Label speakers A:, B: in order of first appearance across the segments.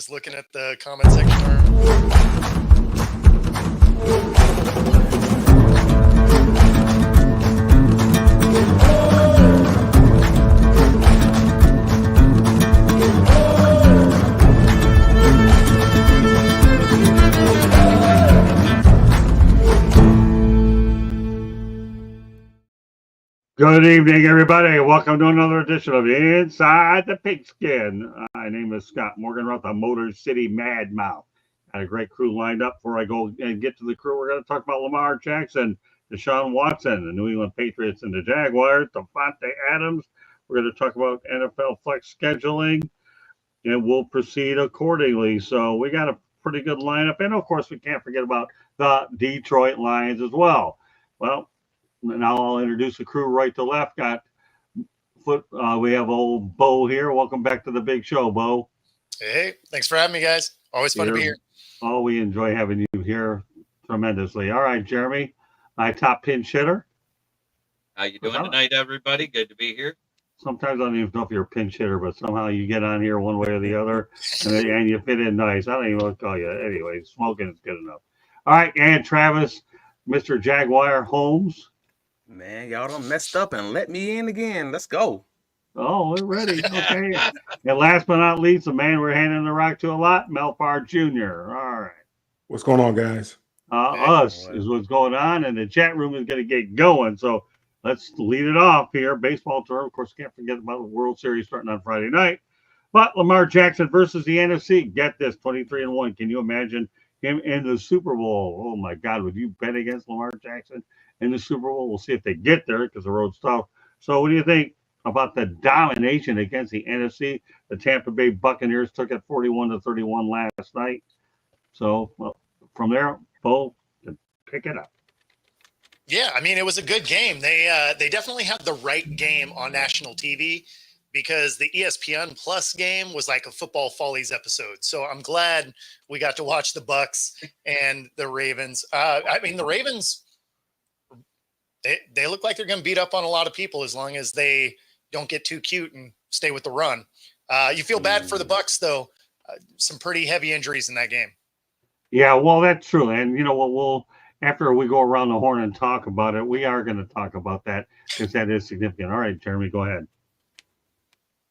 A: just looking at the comment section.
B: Good evening, everybody. Welcome to another edition of Inside the Pigskin. My name is Scott Morgan. We're at the Motor City Mad Mouth. Got a great crew lined up. Before I go and get to the crew, we're going to talk about Lamar Jackson, Deshaun Watson, the New England Patriots, and the Jaguars, Devontae Adams. We're going to talk about NFL flex scheduling, and we'll proceed accordingly. So we got a pretty good lineup. And, of course, we can't forget about the Detroit Lions as well. Well, now I'll introduce the crew right to left. We have old Bo here. Welcome back to the big show, Bo.
A: Hey, thanks for having me, guys. Always fun to be here.
B: Oh, we enjoy having you here tremendously. All right, Jeremy, my top pinch hitter.
C: How you doing tonight, everybody? Good to be here.
B: Sometimes I don't even know if you're a pinch hitter, but somehow you get on here one way or the other, and you fit in nice. I don't even know what to call you. Anyway, smoking is good enough. All right, and Travis, Mr. Jaguar Holmes.
D: Man, y'all done messed up and let me in again. Let's go.
B: Oh, we're ready. Okay. And last but not least, the man we're handing the rock to a lot, Melfar Jr. All right.
E: What's going on, guys?
B: Us is what's going on, and the chat room is going to get going. So let's lead it off here. Baseball term. Of course, can't forget about the World Series starting on Friday night. But Lamar Jackson versus the NFC. Get this, 23-1. Can you imagine him in the Super Bowl? Oh, my God. Would you bet against Lamar Jackson in the Super Bowl? We'll see if they get there because the road's tough. So what do you think about the domination against the NFC? The Tampa Bay Buccaneers took it 41-31 last night. So from there, Bo can pick it up.
A: Yeah, I mean, it was a good game. They definitely had the right game on national TV because the ESPN Plus game was like a Football Follies episode. So I'm glad we got to watch the Bucs and the Ravens. I mean, the Ravens, they look like they're going to beat up on a lot of people as long as they don't get too cute and stay with the run. You feel bad for the Bucs, though. Some pretty heavy injuries in that game.
B: Yeah, well, that's true. And you know what? After we go around the horn and talk about it, we are going to talk about that because that is significant. All right, Jeremy, go ahead.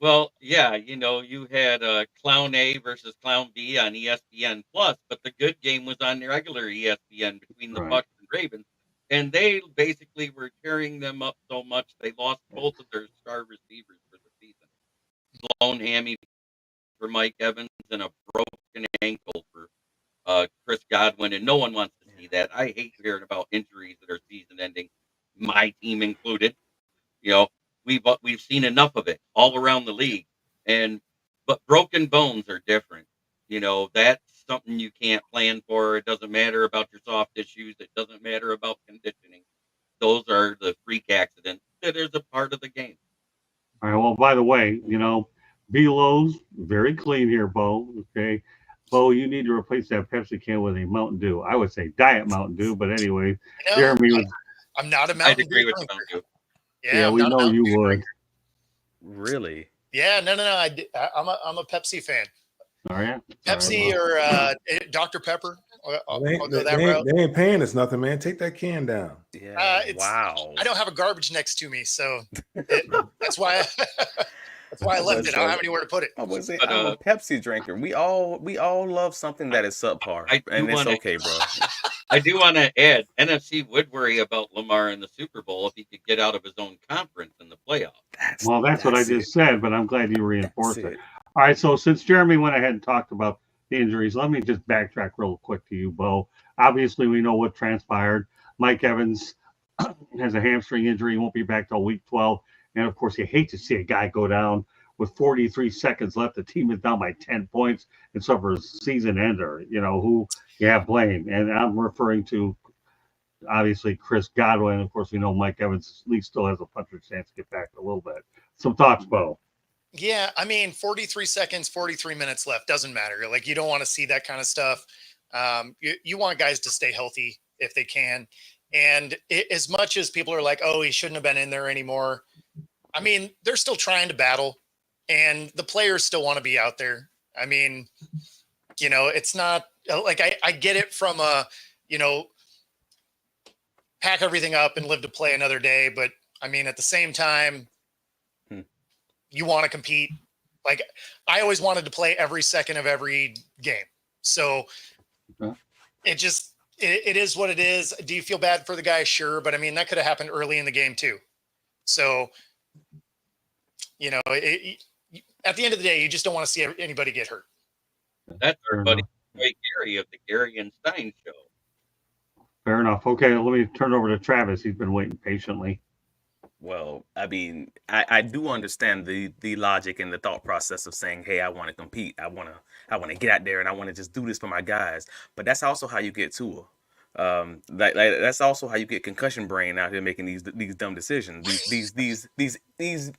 C: Well, yeah, you had Clown A versus Clown B on ESPN Plus, but the good game was on regular ESPN between the Bucs and Ravens. And they basically were tearing them up so much they lost both of their star receivers for the season. Blown hammy for Mike Evans and a broken ankle for Chris Godwin, and no one wants to see that. I hate hearing about injuries that are season-ending, my team included. We've seen enough of it all around the league, but broken bones are different. That's something you can't plan for. It doesn't matter about your soft tissues. It doesn't matter about conditioning. Those are the freak accidents that is a part of the game.
B: All right. Well, by the way, Belo's very clean here, Bo. Okay. Bo, you need to replace that Pepsi can with a Mountain Dew. I would say Diet Mountain Dew, but anyway, Jeremy was.
A: I'm not a Mountain
C: Dew. I'd agree with
A: drinker.
C: Mountain Dew.
B: Yeah, we know you would.
D: Really?
A: Yeah, no. I'm a Pepsi fan.
B: All right.
A: Pepsi or Dr. Pepper.
E: They ain't paying us nothing, man. Take that can down.
D: Yeah. Wow.
A: I don't have a garbage next to me, so that's why. That's why I left it. I don't have anywhere to put it.
D: I would say I'm a Pepsi drinker. We all love something that is subpar, and it's okay, bro.
C: I do want to add, NFC would worry about Lamar in the Super Bowl if he could get out of his own conference in the playoffs.
B: That's what I just said, but I'm glad you reinforced it. All right, so since Jeremy went ahead and talked about the injuries, let me just backtrack real quick to you, Bo. Obviously, we know what transpired. Mike Evans has a hamstring injury. He won't be back till week 12. And, of course, you hate to see a guy go down with 43 seconds left. The team is down by 10 points and suffer a season ender, who you have blame. And I'm referring to, obviously, Chris Godwin. Of course, we know Mike Evans at least still has a puncher's chance to get back a little bit. Some thoughts, Bo?
A: Yeah, I mean, 43 seconds, 43 minutes left. Doesn't matter. Like, you don't want to see that kind of stuff. You want guys to stay healthy if they can. And as much as people are like, oh, he shouldn't have been in there anymore. I mean, they're still trying to battle, and the players still want to be out there. I mean, it's not like I get it from pack everything up and live to play another day. But I mean, at the same time, you want to compete. Like I always wanted to play every second of every game. So it is what it is. Do you feel bad for the guy? Sure. But I mean, that could have happened early in the game too. So, at the end of the day, you just don't want to see anybody get hurt.
C: That's our buddy Gary of the Gary and Stein Show.
B: Fair enough. Okay, let me turn over to Travis. He's been waiting patiently.
D: Well, I mean, I do understand the logic and the thought process of saying, hey, I want to compete. I want to get out there and I want to just do this for my guys. But that's also how you get Tua. That's also how you get concussion brain out here making these dumb decisions. These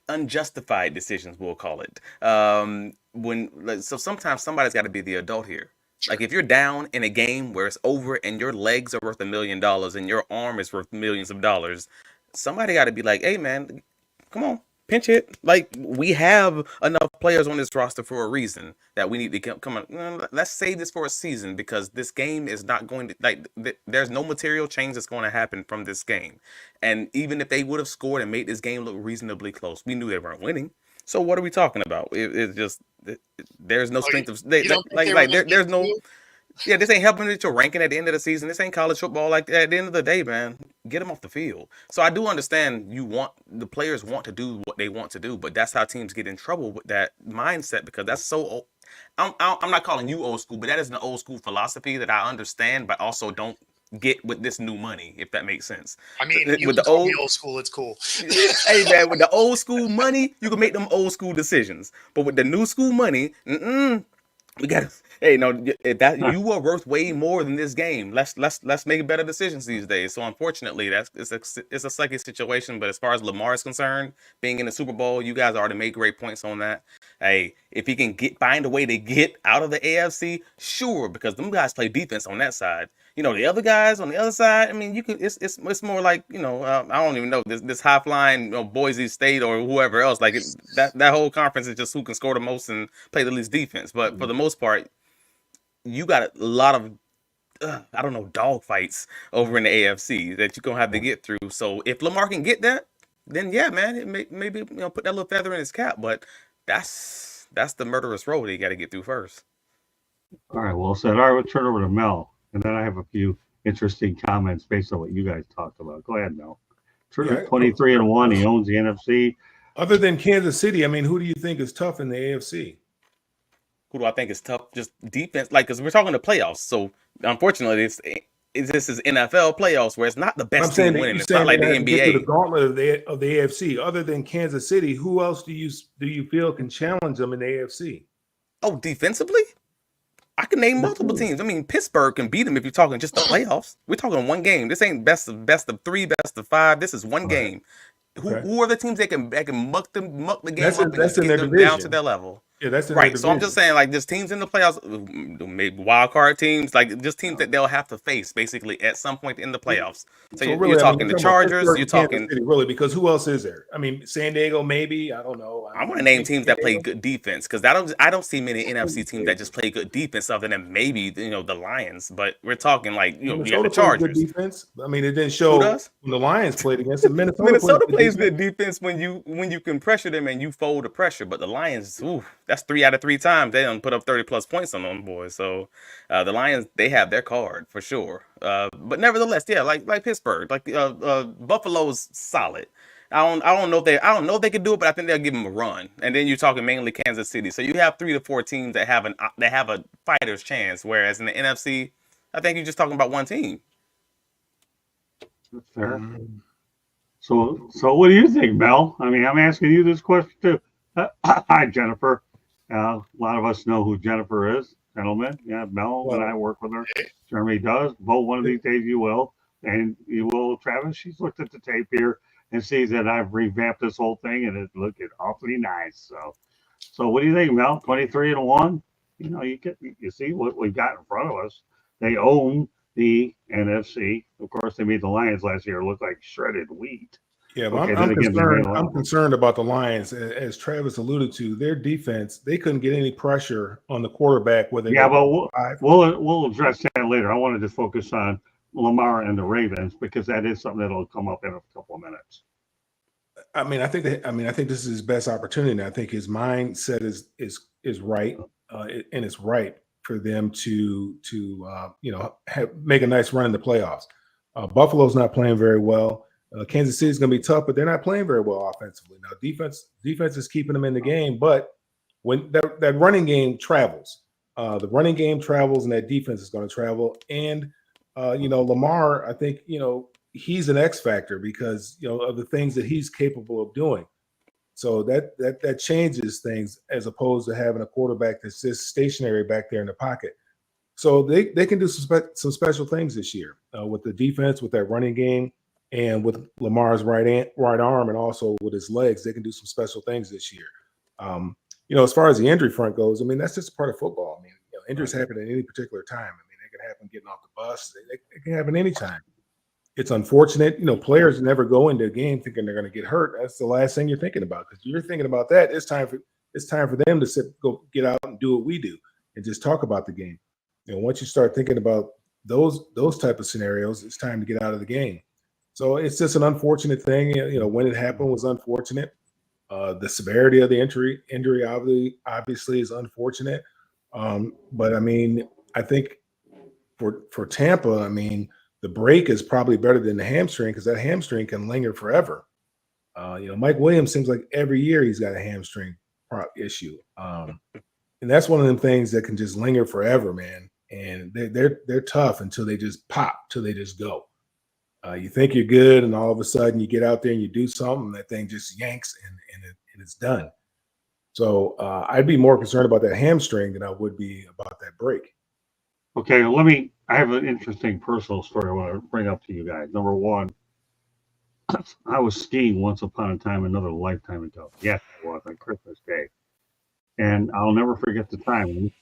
D: unjustified decisions, we'll call it. So sometimes somebody's got to be the adult here. Like if you're down in a game where it's over and your legs are worth $1 million and your arm is worth millions of dollars, somebody got to be like, hey man, come on, pinch hit. Like we have enough players on this roster for a reason that we need to come on. Let's save this for a season because this game is not going to there's no material change that's going to happen from this game. And even if they would have scored and made this game look reasonably close, we knew they weren't winning. So what are we talking about? It's just there's no strength of there's no. Yeah, this ain't helping with your ranking at the end of the season. This ain't college football. Like at the end of the day, man, get them off the field. So I do understand the players want to do what they want to do, but that's how teams get in trouble with that mindset because that's so old. I'm not calling you old school, but that is an old school philosophy that I understand, but also don't get with this new money, if that makes sense.
A: I mean, with the old school, it's cool.
D: Hey man, with the old school money, you can make them old school decisions, but with the new school money, we got. Hey, no, that you are worth way more than this game. Let's make better decisions these days. So unfortunately, it's a sucky situation. But as far as Lamar is concerned, being in the Super Bowl, you guys already made great points on that. Hey, if he can find a way to get out of the AFC, sure, because them guys play defense on that side. The other guys on the other side. I mean, you can. It's more like I don't even know this high flying Boise State or whoever else. Like that whole conference is just who can score the most and play the least defense. But for the most part, you got a lot of dog fights over in the AFC that you're gonna have to get through. So if Lamar can get that, then yeah, man, it maybe put that little feather in his cap. But that's the murderous road that you got to get through first.
B: All right, well said. All right, we'll turn over to Mel, and then I have a few interesting comments based on what you guys talked about. Go ahead, Mel. 23-1. He owns the NFC.
E: Other than Kansas City, I mean, who do you think is tough in the AFC?
D: Who do I think is tough? Just defense, because we're talking the playoffs. So unfortunately, this is NFL playoffs where it's not the best team winning. It's not like the NBA.
E: The gauntlet of the AFC. Other than Kansas City, who else do you feel can challenge them in the AFC?
D: Oh, defensively, I can name multiple teams. I mean, Pittsburgh can beat them if you're talking just the playoffs. We're talking one game. This ain't best of 3, best of 5. This is one game. Who are the teams that can muck the game up and get them down to their level?
E: Yeah, that's
D: right. So I'm just saying, like, just teams in the playoffs, maybe wild card teams, like just teams that they'll have to face basically at some point in the playoffs. So you're talking the Chargers. You're talking
E: City, really, because who else is there? I mean, San Diego, maybe. I don't know.
D: I want to name teams that play good defense because I don't see many NFC teams that just play good defense other than maybe the Lions. But we're talking like you got the Chargers.
E: Good defense. I mean, it didn't show when the Lions played against them.
D: Minnesota plays good defense when you can pressure them and you fold the pressure. But the Lions, that's 3 out of 3 times they don't put up 30+ points on them boys. So the Lions, they have their card for sure. But nevertheless, yeah, like Pittsburgh, like Buffalo's solid. I don't know if they could do it, but I think they'll give them a run. And then you're talking mainly Kansas City. So you have 3 to 4 teams that have a fighter's chance. Whereas in the NFC, I think you're just talking about one team.
B: That's fair. So what do you think, Mel? I mean, I'm asking you this question too. Hi, Jennifer. A lot of us know who Jennifer is, gentlemen. Yeah, Mel and I work with her. Jeremy does. Vote one of these days you will. And you will, Travis. She's looked at the tape here and sees that I've revamped this whole thing and it's looking awfully nice. So what do you think, Mel? 23-1? You see what we've got in front of us. They own the NFC. Of course, they beat the Lions last year. It looked like shredded wheat.
E: Yeah,
B: Okay,
E: I'm
B: then again, they
E: concerned.
B: made a
E: I'm
B: lot.
E: concerned about the Lions, as Travis alluded to. Their defense, they couldn't get any pressure on the quarterback. Whether
B: Yeah,
E: they
B: but
E: five.
B: we'll address that later. I want to just focus on Lamar and the Ravens because that is something that'll come up in a couple of minutes.
E: I mean, I think this is his best opportunity. And I think his mindset is right, and it's right for them to make a nice run in the playoffs. Buffalo's not playing very well. Kansas City's going to be tough, but they're not playing very well offensively. Now, defense is keeping them in the game, but when that running game travels, the running game travels, and that defense is going to travel. And Lamar, I think he's an X factor because of the things that he's capable of doing. So that changes things as opposed to having a quarterback that's just stationary back there in the pocket. So they can do some special things this year with the defense, with that running game, and with Lamar's right arm, and also with his legs. They can do some special things this year. As far as the injury front goes, I mean, that's just part of football. I mean, injuries happen at any particular time. I mean, they can happen getting off the bus. They can happen anytime. It's unfortunate. Players never go into a game thinking they're going to get hurt. That's the last thing you're thinking about, because you're thinking about that. It's time for them to go get out and do what we do and just talk about the game. Once you start thinking about those type of scenarios, it's time to get out of the game. So it's just an unfortunate thing. When it happened was unfortunate. The severity of the injury obviously is unfortunate. But I mean, I think for Tampa, I mean, the break is probably better than the hamstring because that hamstring can linger forever. Mike Williams seems like every year he's got a hamstring issue. And that's one of them things that can just linger forever, man. And they're tough until they just pop, till they just go. You think you're good, and all of a sudden you get out there and you do something, and that thing just yanks and it's done. So I'd be more concerned about that hamstring than I would be about that break.
B: Okay, I have an interesting personal story I want to bring up to you guys. Number one, I was skiing once upon a time, another lifetime ago. Yes, I was on Christmas Day. And I'll never forget the time.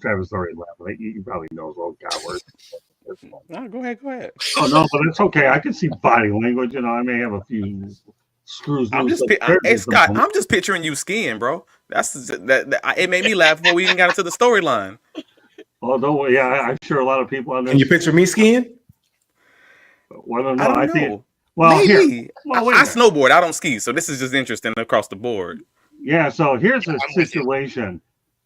B: Travis already laughing. You probably knows, oh God, where's
D: No, go ahead.
B: Oh no, but it's okay. I can see body language. I may have a few screws loose.
D: Hey Scott, I'm just picturing you skiing, bro. It made me laugh before we even got into the storyline.
B: Oh, don't worry. Yeah, I'm sure a lot of people on this.
E: Can you picture me skiing?
B: Well, I don't know.
D: I don't know.
B: Well,
D: maybe.
B: Here. Well,
D: I snowboard. I don't ski, so this is just interesting across the board.
B: Yeah, so here's the situation.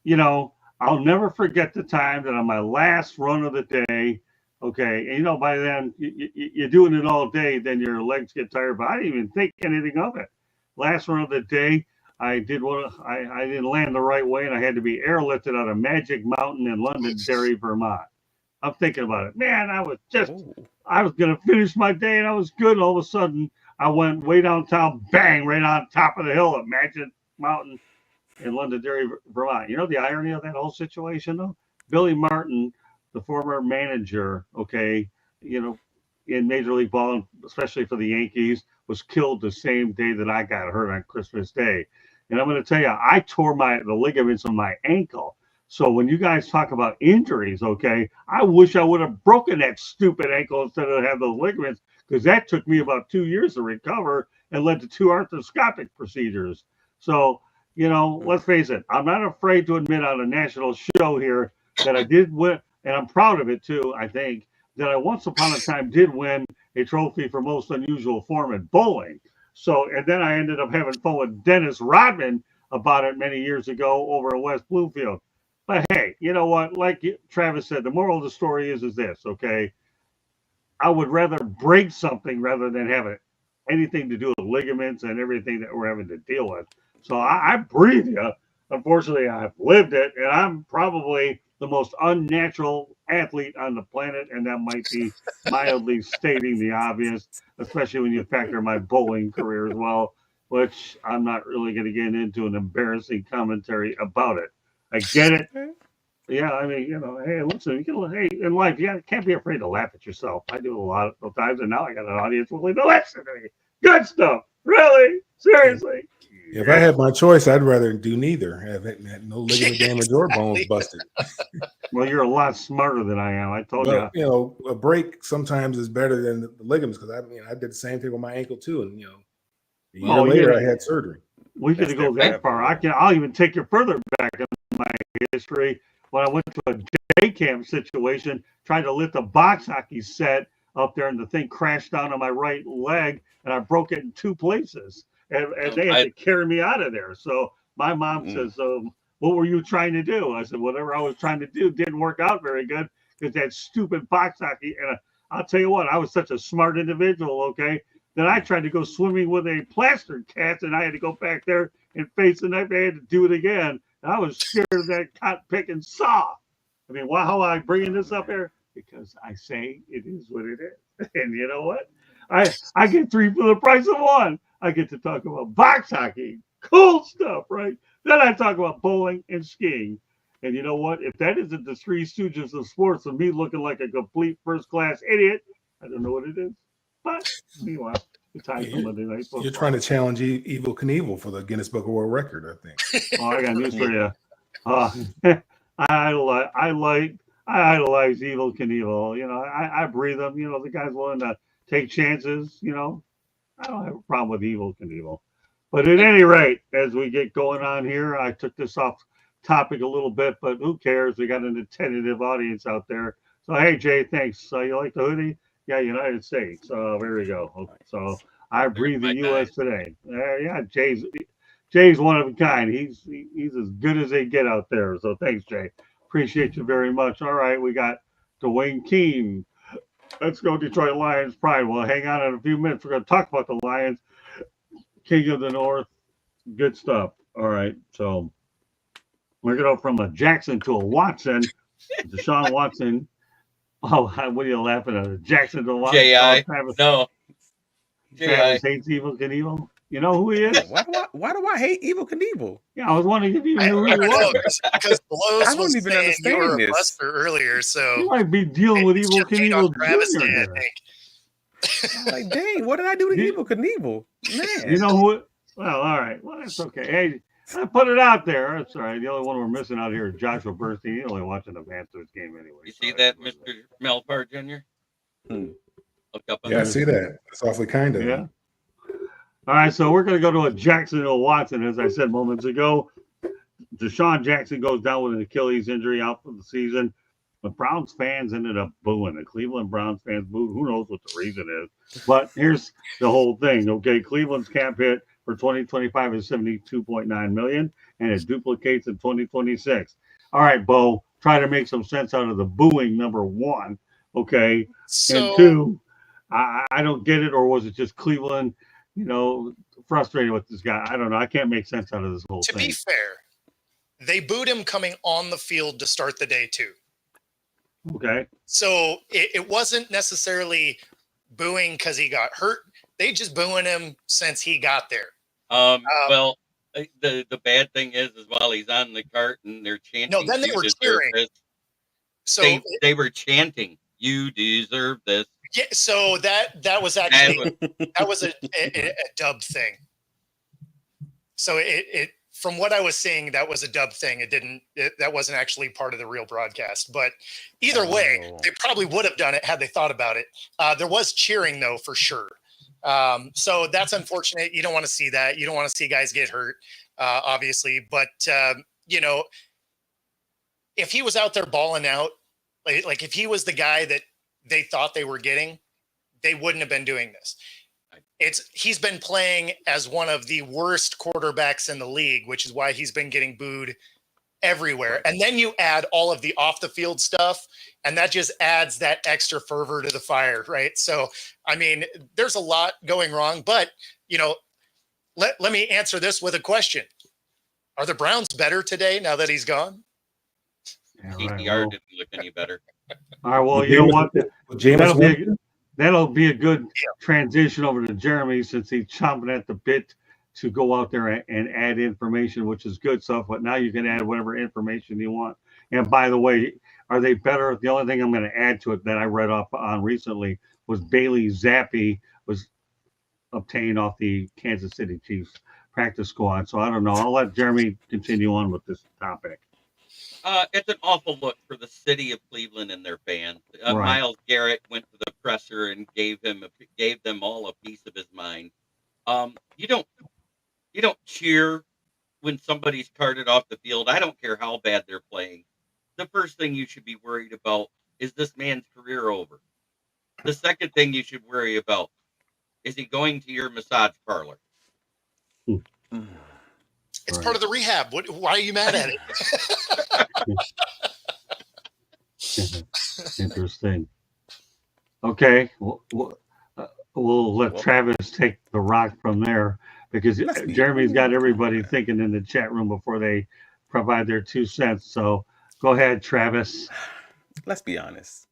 B: I'll never forget the time that on my last run of the day, okay, and by then you're doing it all day, then your legs get tired, but I didn't even think anything of it. Last run of the day, I didn't land the right way, and I had to be airlifted on a magic mountain in Londonderry, Vermont. I'm thinking about it. Man, I was going to finish my day, and I was good. And all of a sudden, I went way downtown, bang, right on top of the hill at Magic Mountain in Londonderry, Vermont. You know the irony of that whole situation, though? Billy Martin, the former manager, okay, in Major League Ball, especially for the Yankees, was killed the same day that I got hurt on Christmas Day. And I'm going to tell you, I tore the ligaments of my ankle. So when you guys talk about injuries, okay, I wish I would have broken that stupid ankle instead of have those ligaments, because that took me about 2 years to recover and led to 2 arthroscopic procedures. So, let's face it, I'm not afraid to admit on a national show here that I did win, and I'm proud of it too, I think, that I once upon a time did win a trophy for most unusual form in bowling. So, and then I ended up having fun with Dennis Rodman about it many years ago over at West Bloomfield. But hey, you know what? Like Travis said, the moral of the story is this, okay? I would rather break something rather than have anything to do with ligaments and everything that we're having to deal with. So I breathe you. Unfortunately, I've lived it, and I'm probably the most unnatural athlete on the planet, and that might be mildly stating the obvious, especially when you factor my bowling career as well, which I'm not really going to get into an embarrassing commentary about it. I get it. Yeah, I mean, hey, listen, in life, you can't be afraid to laugh at yourself. I do a lot of times, and now I got an audience willing to listen to me. Good stuff. Really? Seriously?
E: If I had my choice, I'd rather do neither. Have no ligament damage or bones
A: Exactly.
E: busted.
B: Well, you're a lot smarter than I am. I told
E: But
B: you.
E: a break sometimes is better than the ligaments, because I did the same thing with my ankle too, and a year later I had surgery.
B: We could go that far. I'll even take you further back in my history. When I went to a day camp situation, trying to lift a box hockey set up there, and the thing crashed down on my right leg, and I broke it in 2 places. And they had to carry me out of there. So my mom says, what were you trying to do? I said, whatever I was trying to do didn't work out very good, because that stupid box hockey. And I'll tell you what, I was such a smart individual, okay, that I tried to go swimming with a plaster cast, and I had to go back there and face the knife. I had to do it again. And I was scared of that cotton picking saw. I mean, how am I bringing this up here? Because I say it is what it is. And you know what? I get 3 for the price of 1. I get to talk about box hockey, cool stuff, right? Then I talk about bowling and skiing. And you know what? If that isn't the 3 stooges of sports and me looking like a complete first-class idiot, I don't know what it is. But meanwhile, the time for Monday Night Football.
E: You're trying to challenge Evil Knievel for the Guinness Book of World Record, I think.
B: Oh, I got news for you. I idolize Evil Knievel. I breathe him. The guy's willing to take chances. I don't have a problem with Evil Knievel. But at any rate, as we get going on here, I took this off topic a little bit, but who cares? We got an attentive audience out there. So, hey, Jay, thanks. You like the hoodie? Yeah, United States. There we go. So I breathe the U.S. today. Yeah, Jay's one of a kind. He's as good as they get out there. So thanks, Jay. Appreciate you very much. All right, we got Dwayne Keene. Let's go Detroit Lions pride. Well, hang on in a few minutes. We're going to talk about the Lions. King of the North. Good stuff. All right, so we're going to go from a Jackson to a Watson. Deshaun Watson. Oh, what are you laughing at? Jackson to Watson?
C: J.I. No.
B: Travis hates Evil Knievel. You know who he is?
D: Why do I hate Evil Knievel?
B: Yeah, I was wondering if you knew who he was.
A: Because Blows
D: I don't
A: was
D: even
A: saying
D: understand
A: you were a
D: this.
A: buster earlier, so
B: You might be dealing with Evil Knievel
A: Jr.
D: Like, dang, what did I do to Evil Knievel? Man.
B: You know who? Well, all right. Well, that's okay. Hey, I put it out there. That's all right. The only one we're missing out here is Joshua Bernstein. He's only watching the Panthers game anyway.
C: You see that, Mr. Melfar Jr.? Look up on
E: I see that. That's awfully kind of
B: him. All right, so we're going to go to a Jackson to a Watson, as I said moments ago. Deshaun Jackson goes down with an Achilles injury, out for the season. The Browns fans ended up booing. The Cleveland Browns fans booed. Who knows what the reason is? But here's the whole thing. Okay, Cleveland's cap hit for 2025 is $72.9 million, and it duplicates in 2026. All right, Bo, try to make some sense out of the booing, number 1. Okay, and 2, I don't get it, or was it just Cleveland? Frustrated with this guy. I don't know. I can't make sense out of this whole thing.
A: To be fair, they booed him coming on the field to start the day too.
B: Okay.
A: So it wasn't necessarily booing because he got hurt. They just booing him since he got there.
C: Well, the bad thing is while he's on the cart and they're chanting.
A: No, then they were cheering.
C: So they were chanting, "You deserve this."
A: Yeah, so that was actually that was a dub thing. So it from what I was seeing, that was a dub thing. That wasn't actually part of the real broadcast. But either way, they probably would have done it had they thought about it. There was cheering though, for sure. So that's unfortunate. You don't want to see that. You don't want to see guys get hurt, obviously. But if he was out there balling out, like if he was the guy that they thought they were getting, they wouldn't have been doing this. He's been playing as one of the worst quarterbacks in the league, which is why he's been getting booed everywhere. And then you add all of the off the field stuff, and that just adds that extra fervor to the fire, right? So, I mean, there's a lot going wrong, but let me answer this with a question. Are the Browns better today now that he's gone?
B: Yeah, right.
C: TPR didn't look any better.
B: All right, well, you know what? That'll be a good transition over to Jeremy, since he's chomping at the bit to go out there and add information, which is good stuff. But now you can add whatever information you want. And by the way, are they better? The only thing I'm going to add to it that I read up on recently was Bailey Zappi was obtained off the Kansas City Chiefs practice squad. So I don't know. I'll let Jeremy continue on with this topic.
C: It's an awful look for the city of Cleveland and their fans.
B: Right.
C: Myles Garrett went to the presser and gave them all a piece of his mind. You don't cheer when somebody's carted off the field. I don't care how bad they're playing. The first thing you should be worried about is this man's career over. The second thing you should worry about is he going to your massage parlor.
A: It's part of the rehab. Why are you mad at it?
B: Interesting. Okay, we'll let Travis take the rock from there, because Jeremy's got everybody thinking in the chat room before they provide their 2 cents. So go ahead, Travis.
D: Let's be honest.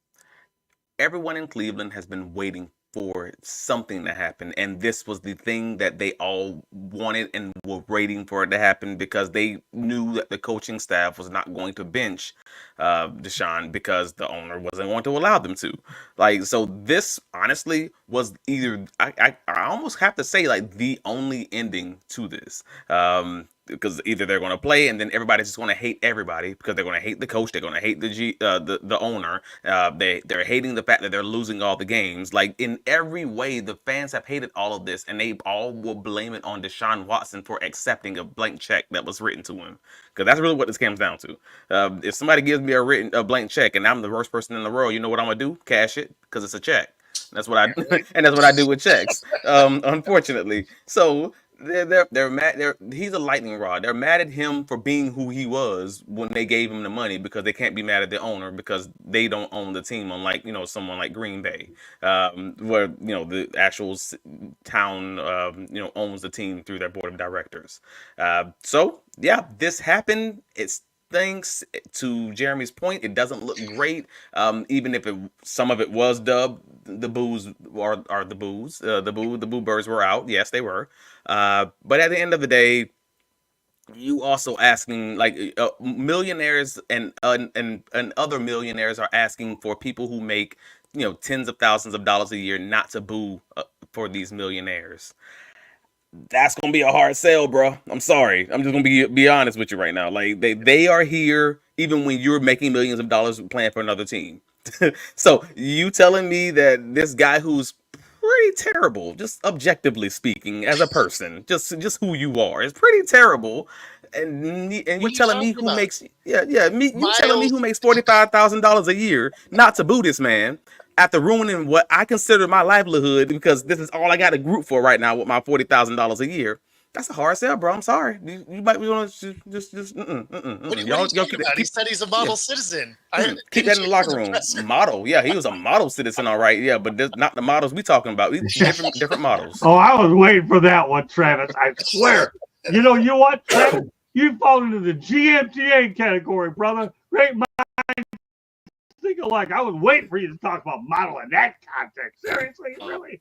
D: Everyone in Cleveland has been waiting for something to happen, and this was the thing that they all wanted and were waiting for it to happen, because they knew that the coaching staff was not going to bench Deshaun because the owner wasn't going to allow them to. Like, so this honestly was either, I almost have to say, like, the only ending to this. Because either they're going to play and then everybody's just going to hate everybody, because they're going to hate the coach, they're going to hate the owner, they're hating the fact that they're losing all the games. Like, in every way, the fans have hated all of this, and they all will blame it on Deshaun Watson for accepting a blank check that was written to him, because that's really what this comes down to. If somebody gives me a blank check and I'm the worst person in the world, you know what I'm gonna do? Cash it, because it's a check. That's what and that's what I do with checks. Unfortunately, so. They're mad. He's a lightning rod. They're mad at him for being who he was when they gave him the money, because they can't be mad at the owner because they don't own the team, unlike someone like Green Bay, where the actual town owns the team through their board of directors. So yeah, this happened. It's thanks to Jeremy's point, it doesn't look great. Even if some of it was dubbed, the boos are the boos. The boo birds were out. Yes, they were. But at the end of the day, you also asking, like, millionaires and other millionaires are asking for people who make tens of thousands of dollars a year not to boo for these millionaires. That's gonna be a hard sell, bro. I'm sorry. I'm just gonna be honest with you right now. Like, they are here even when you're making millions of dollars playing for another team. So you telling me that this guy who's pretty terrible, just objectively speaking, as a person, just who you are, is pretty terrible, and you telling me who makes telling me who makes $45,000 a year not to boo this man after ruining what I consider my livelihood, because this is all I got to group for right now with my $40,000 a year. That's a hard sell, bro. I'm sorry. You might be going to just.
A: What are you talking about? He said he's a model citizen.
D: Keep that in the locker room. Model, yeah, he was a model citizen, all right, yeah, but not the models we talking about. Different models.
B: Oh, I was waiting for that one, Travis. I swear. You know what, Travis? You fall into the GMTA category, brother. Great mind think alike. I was waiting for you to talk about model in that context. Seriously, really?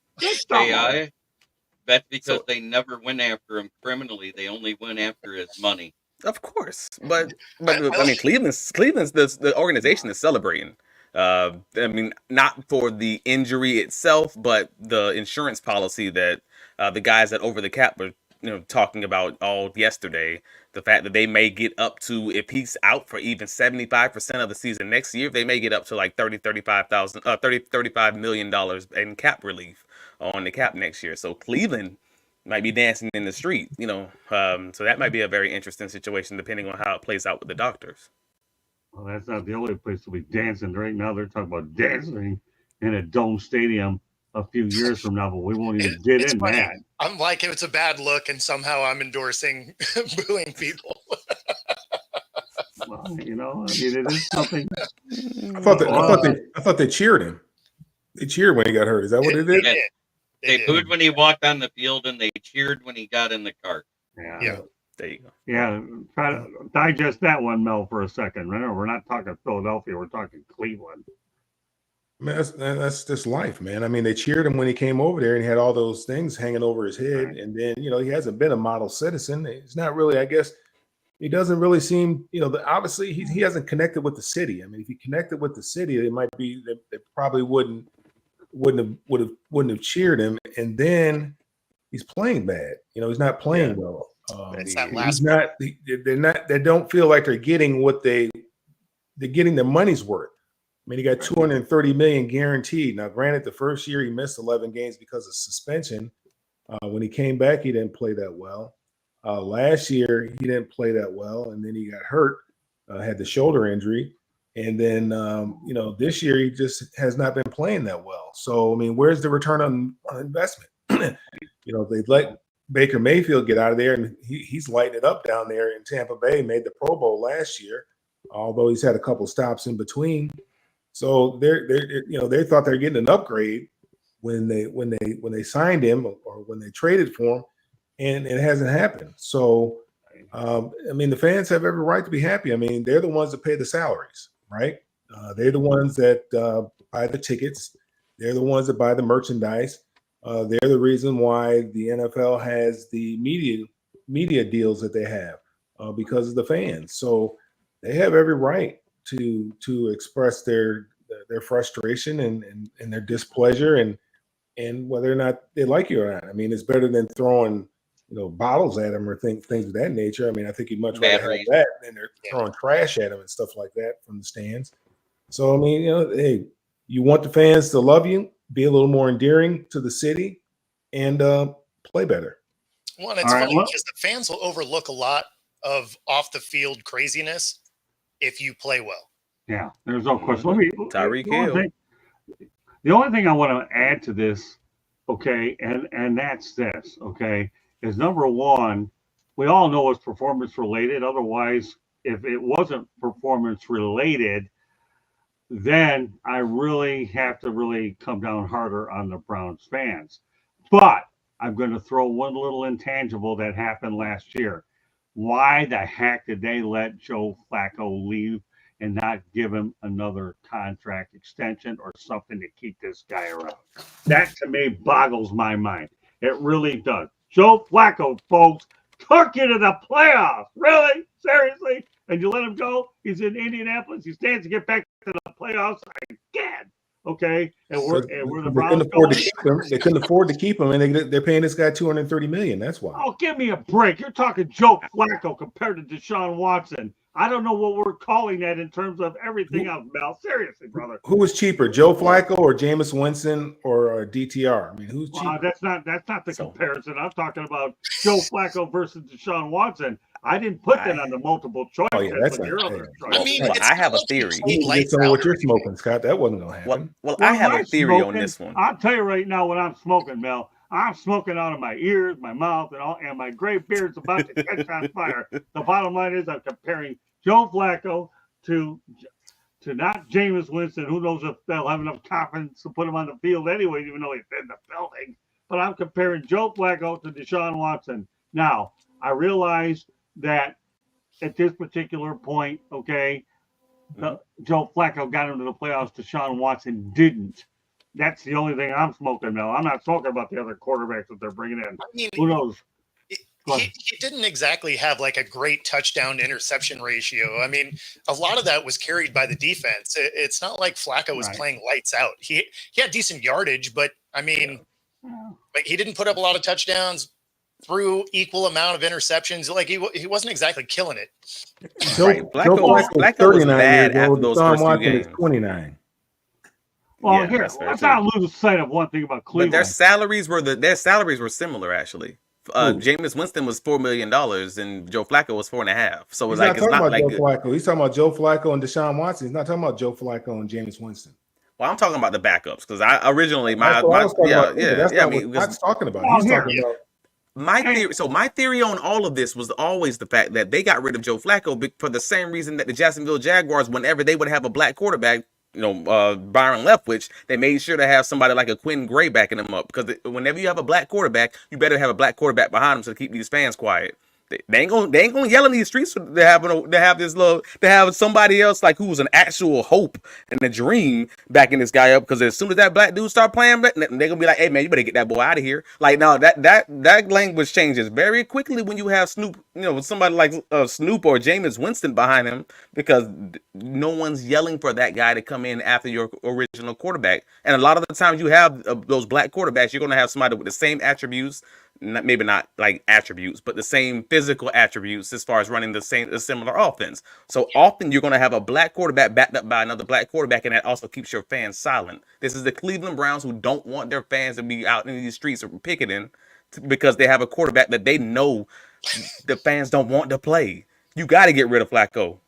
C: That's because they never went after him criminally. They only went after his money.
D: Of course, but I mean, Cleveland's the organization is celebrating. I mean, not for the injury itself, but the insurance policy that the guys at Over the Cap were talking about all yesterday. The fact that they may get up to, if he's out for even 75% of the season next year, they may get up to like $35 million in cap relief on the cap next year. So Cleveland might be dancing in the street, so that might be a very interesting situation depending on how it plays out with the doctors.
B: Well, that's not the only place to be dancing. Right now, they're talking about dancing in a dome stadium a few years from now, but we won't even get in that.
A: I'm like, it's a bad look, and somehow I'm endorsing booing people.
B: Well, I mean, it is something.
E: I thought they cheered him. They cheered when he got hurt. Is that what it did?
C: They booed when he walked on the field, and they cheered when he got in the cart.
B: Yeah.
D: There you go.
B: Yeah, try to digest that one, Mel, for a second. Remember, we're not talking Philadelphia. We're talking Cleveland.
E: Man, that's just life, man. I mean, they cheered him when he came over there and he had all those things hanging over his head. Right. And then, he hasn't been a model citizen. It's not really, I guess, he doesn't really seem, obviously he hasn't connected with the city. I mean, if he connected with the city, it might be that they probably wouldn't have cheered him. And then he's playing bad. He's not playing well.
A: It's that
E: He's
A: last
E: not. They're not. They don't feel like they're getting what they're getting their money's worth. I mean, he got 230 million guaranteed. Now, granted, the first year he missed 11 games because of suspension. When he came back, he didn't play that well. Last year, he didn't play that well, and then he got hurt, had the shoulder injury, and then this year he just has not been playing that well. So, I mean, where's the return on investment? They let Baker Mayfield get out of there, and he's lighting it up down there in Tampa Bay. Made the Pro Bowl last year, although he's had a couple stops in between. So they thought they're getting an upgrade when they signed him or when they traded for him, and it hasn't happened. So, I mean, the fans have every right to be happy. I mean, they're the ones that pay the salaries, right? They're the ones that buy the tickets. They're the ones that buy the merchandise. They're the reason why the NFL has the media deals that they have because of the fans. So they have every right to express their frustration and their displeasure and whether or not they like you or not. I mean, it's better than throwing bottles at them or things of that nature. I mean, I think you'd much rather have that than they're throwing trash at them and stuff like that from the stands. So I mean, hey, you want the fans to love you, be a little more endearing to the city, and play better.
A: Well, it's funny because the fans will overlook a lot of off the field craziness if you play well.
B: Yeah, there's no question.
D: Tyreek Hill.
B: The only thing I want to add to this, okay, and that's this, okay, is number one, we all know it's performance related. Otherwise, if it wasn't performance related, then I really have to really come down harder on the Browns fans. But I'm going to throw one little intangible that happened last year. Why the heck did they let Joe Flacco leave and not give him another contract extension or something to keep this guy around? That to me boggles my mind. It really does. Joe Flacco, folks, took you to the playoffs. Really? Seriously? And you let him go? He's in Indianapolis. He stands to get back to the playoffs again. Okay, and we're the Browns.
E: They couldn't afford to keep him, and they're paying this guy $230 million. That's why.
B: Oh, give me a break! You're talking Joe Flacco compared to Deshaun Watson. I don't know what we're calling that in terms of everything else, Mel. Seriously, brother.
E: Who was cheaper, Joe Flacco or Jameis Winston or DTR? I mean, who's cheaper?
B: That's not the comparison. I'm talking about Joe Flacco versus Deshaun Watson. I didn't put that on the multiple choice.
E: Oh, yeah, that's
B: your other choice.
D: I mean, I have a theory.
E: It's on what you're smoking, Scott. That wasn't going to happen.
D: Well, I have a theory on this one.
B: I'll tell you right now what I'm smoking, Mel. I'm smoking out of my ears, my mouth, and my gray beard's about to catch on fire. The bottom line is I'm comparing Joe Flacco to not Jameis Winston. Who knows if they'll have enough confidence to put him on the field anyway, even though he's in the building. But I'm comparing Joe Flacco to Deshaun Watson. Now, I realize that at this particular point, okay, Joe Flacco got into the playoffs. Deshaun Watson didn't. That's the only thing I'm smoking now. I'm not talking about the other quarterbacks that they're bringing in. I mean, who knows?
A: He didn't exactly have like a great touchdown to interception ratio. I mean, a lot of that was carried by the defense. It's not like Flacco was playing lights out. He had decent yardage, but I mean, like he didn't put up a lot of touchdowns, threw equal amount of interceptions. Like he wasn't exactly killing it.
D: Flacco was bad after those first two games.
E: 29.
B: Well, here, let's not lose sight of one thing about Cleveland.
D: But their salaries were similar actually. Jameis Winston was $4 million and Joe Flacco was $4.5 million. So it's not like
E: Joe Flacco. He's talking about Joe Flacco and Deshaun Watson. He's not talking about Joe Flacco and Jameis Winston.
D: Well, I'm talking about the backups because I originally
E: That's what Scott's talking about. He's talking about
D: my theory. So my theory on all of this was always the fact that they got rid of Joe Flacco for the same reason that the Jacksonville Jaguars, whenever they would have a black quarterback, Byron Leftwich, they made sure to have somebody like a Quinn Gray backing them up because whenever you have a black quarterback, you better have a black quarterback behind them to keep these fans quiet. They ain't gonna yell in these streets to have somebody else like who's an actual hope and a dream backing this guy up. Because as soon as that black dude start playing, they're gonna be like, "Hey man, you better get that boy out of here." Like no, that language changes very quickly when you have Snoop, somebody like Snoop or Jameis Winston behind him, because no one's yelling for that guy to come in after your original quarterback. And a lot of the times you have those black quarterbacks, you're gonna have somebody with the same attributes. maybe not like attributes, but the same physical attributes as far as running a similar offense. So often you're going to have a black quarterback backed up by another black quarterback, and that also keeps your fans silent. This is the Cleveland Browns who don't want their fans to be out in these streets picketing because they have a quarterback that they know the fans don't want to play. You got to get rid of Flacco.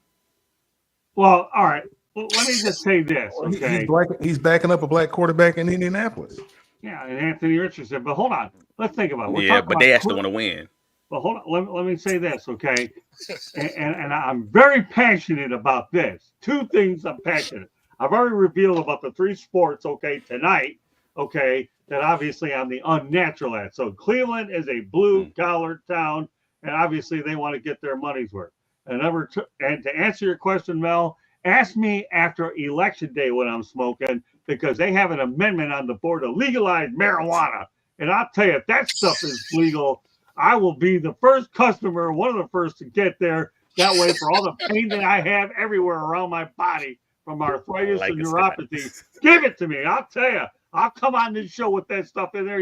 B: Well, all right. Well, let me just say this, okay?
E: He's backing up a black quarterback in Indianapolis.
B: Yeah, and Anthony Richardson. But hold on. Let's think about it.
D: But they actually want to win.
B: But hold on. Let me say this, okay? and I'm very passionate about this. Two things I'm passionate. I've already revealed about the 3 sports, okay, tonight, okay, that obviously I'm the unnatural at. So Cleveland is a blue-collar town, and obviously they want to get their money's worth. And to answer your question, Mel, ask me after Election Day when I'm smoking, because they have an amendment on the board to legalize marijuana. And I'll tell you, if that stuff is legal, I will be the first customer, one of the first to get there. That way, for all the pain that I have everywhere around my body from arthritis and neuropathy, give it to me. I'll tell you, I'll come on this show with that stuff in there.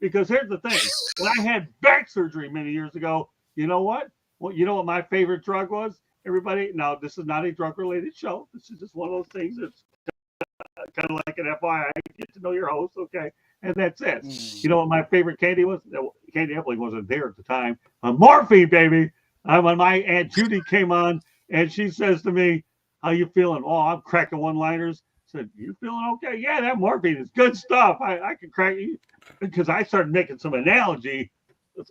B: Because here's the thing. When I had back surgery many years ago, you know what? Well, you know what my favorite drug was? Everybody, now this is not a drug-related show. This is just one of those things that's kind of like an FYI. Get to know your host, okay? And that's it. You know what my favorite candy was? Candy Epling wasn't there at the time. Morphine, baby. When my Aunt Judy came on, and she says to me, "How you feeling?" "Oh, I'm cracking one-liners." I said, "You feeling okay?" "Yeah, that morphine is good stuff. I can crack you." Because I started making some analogy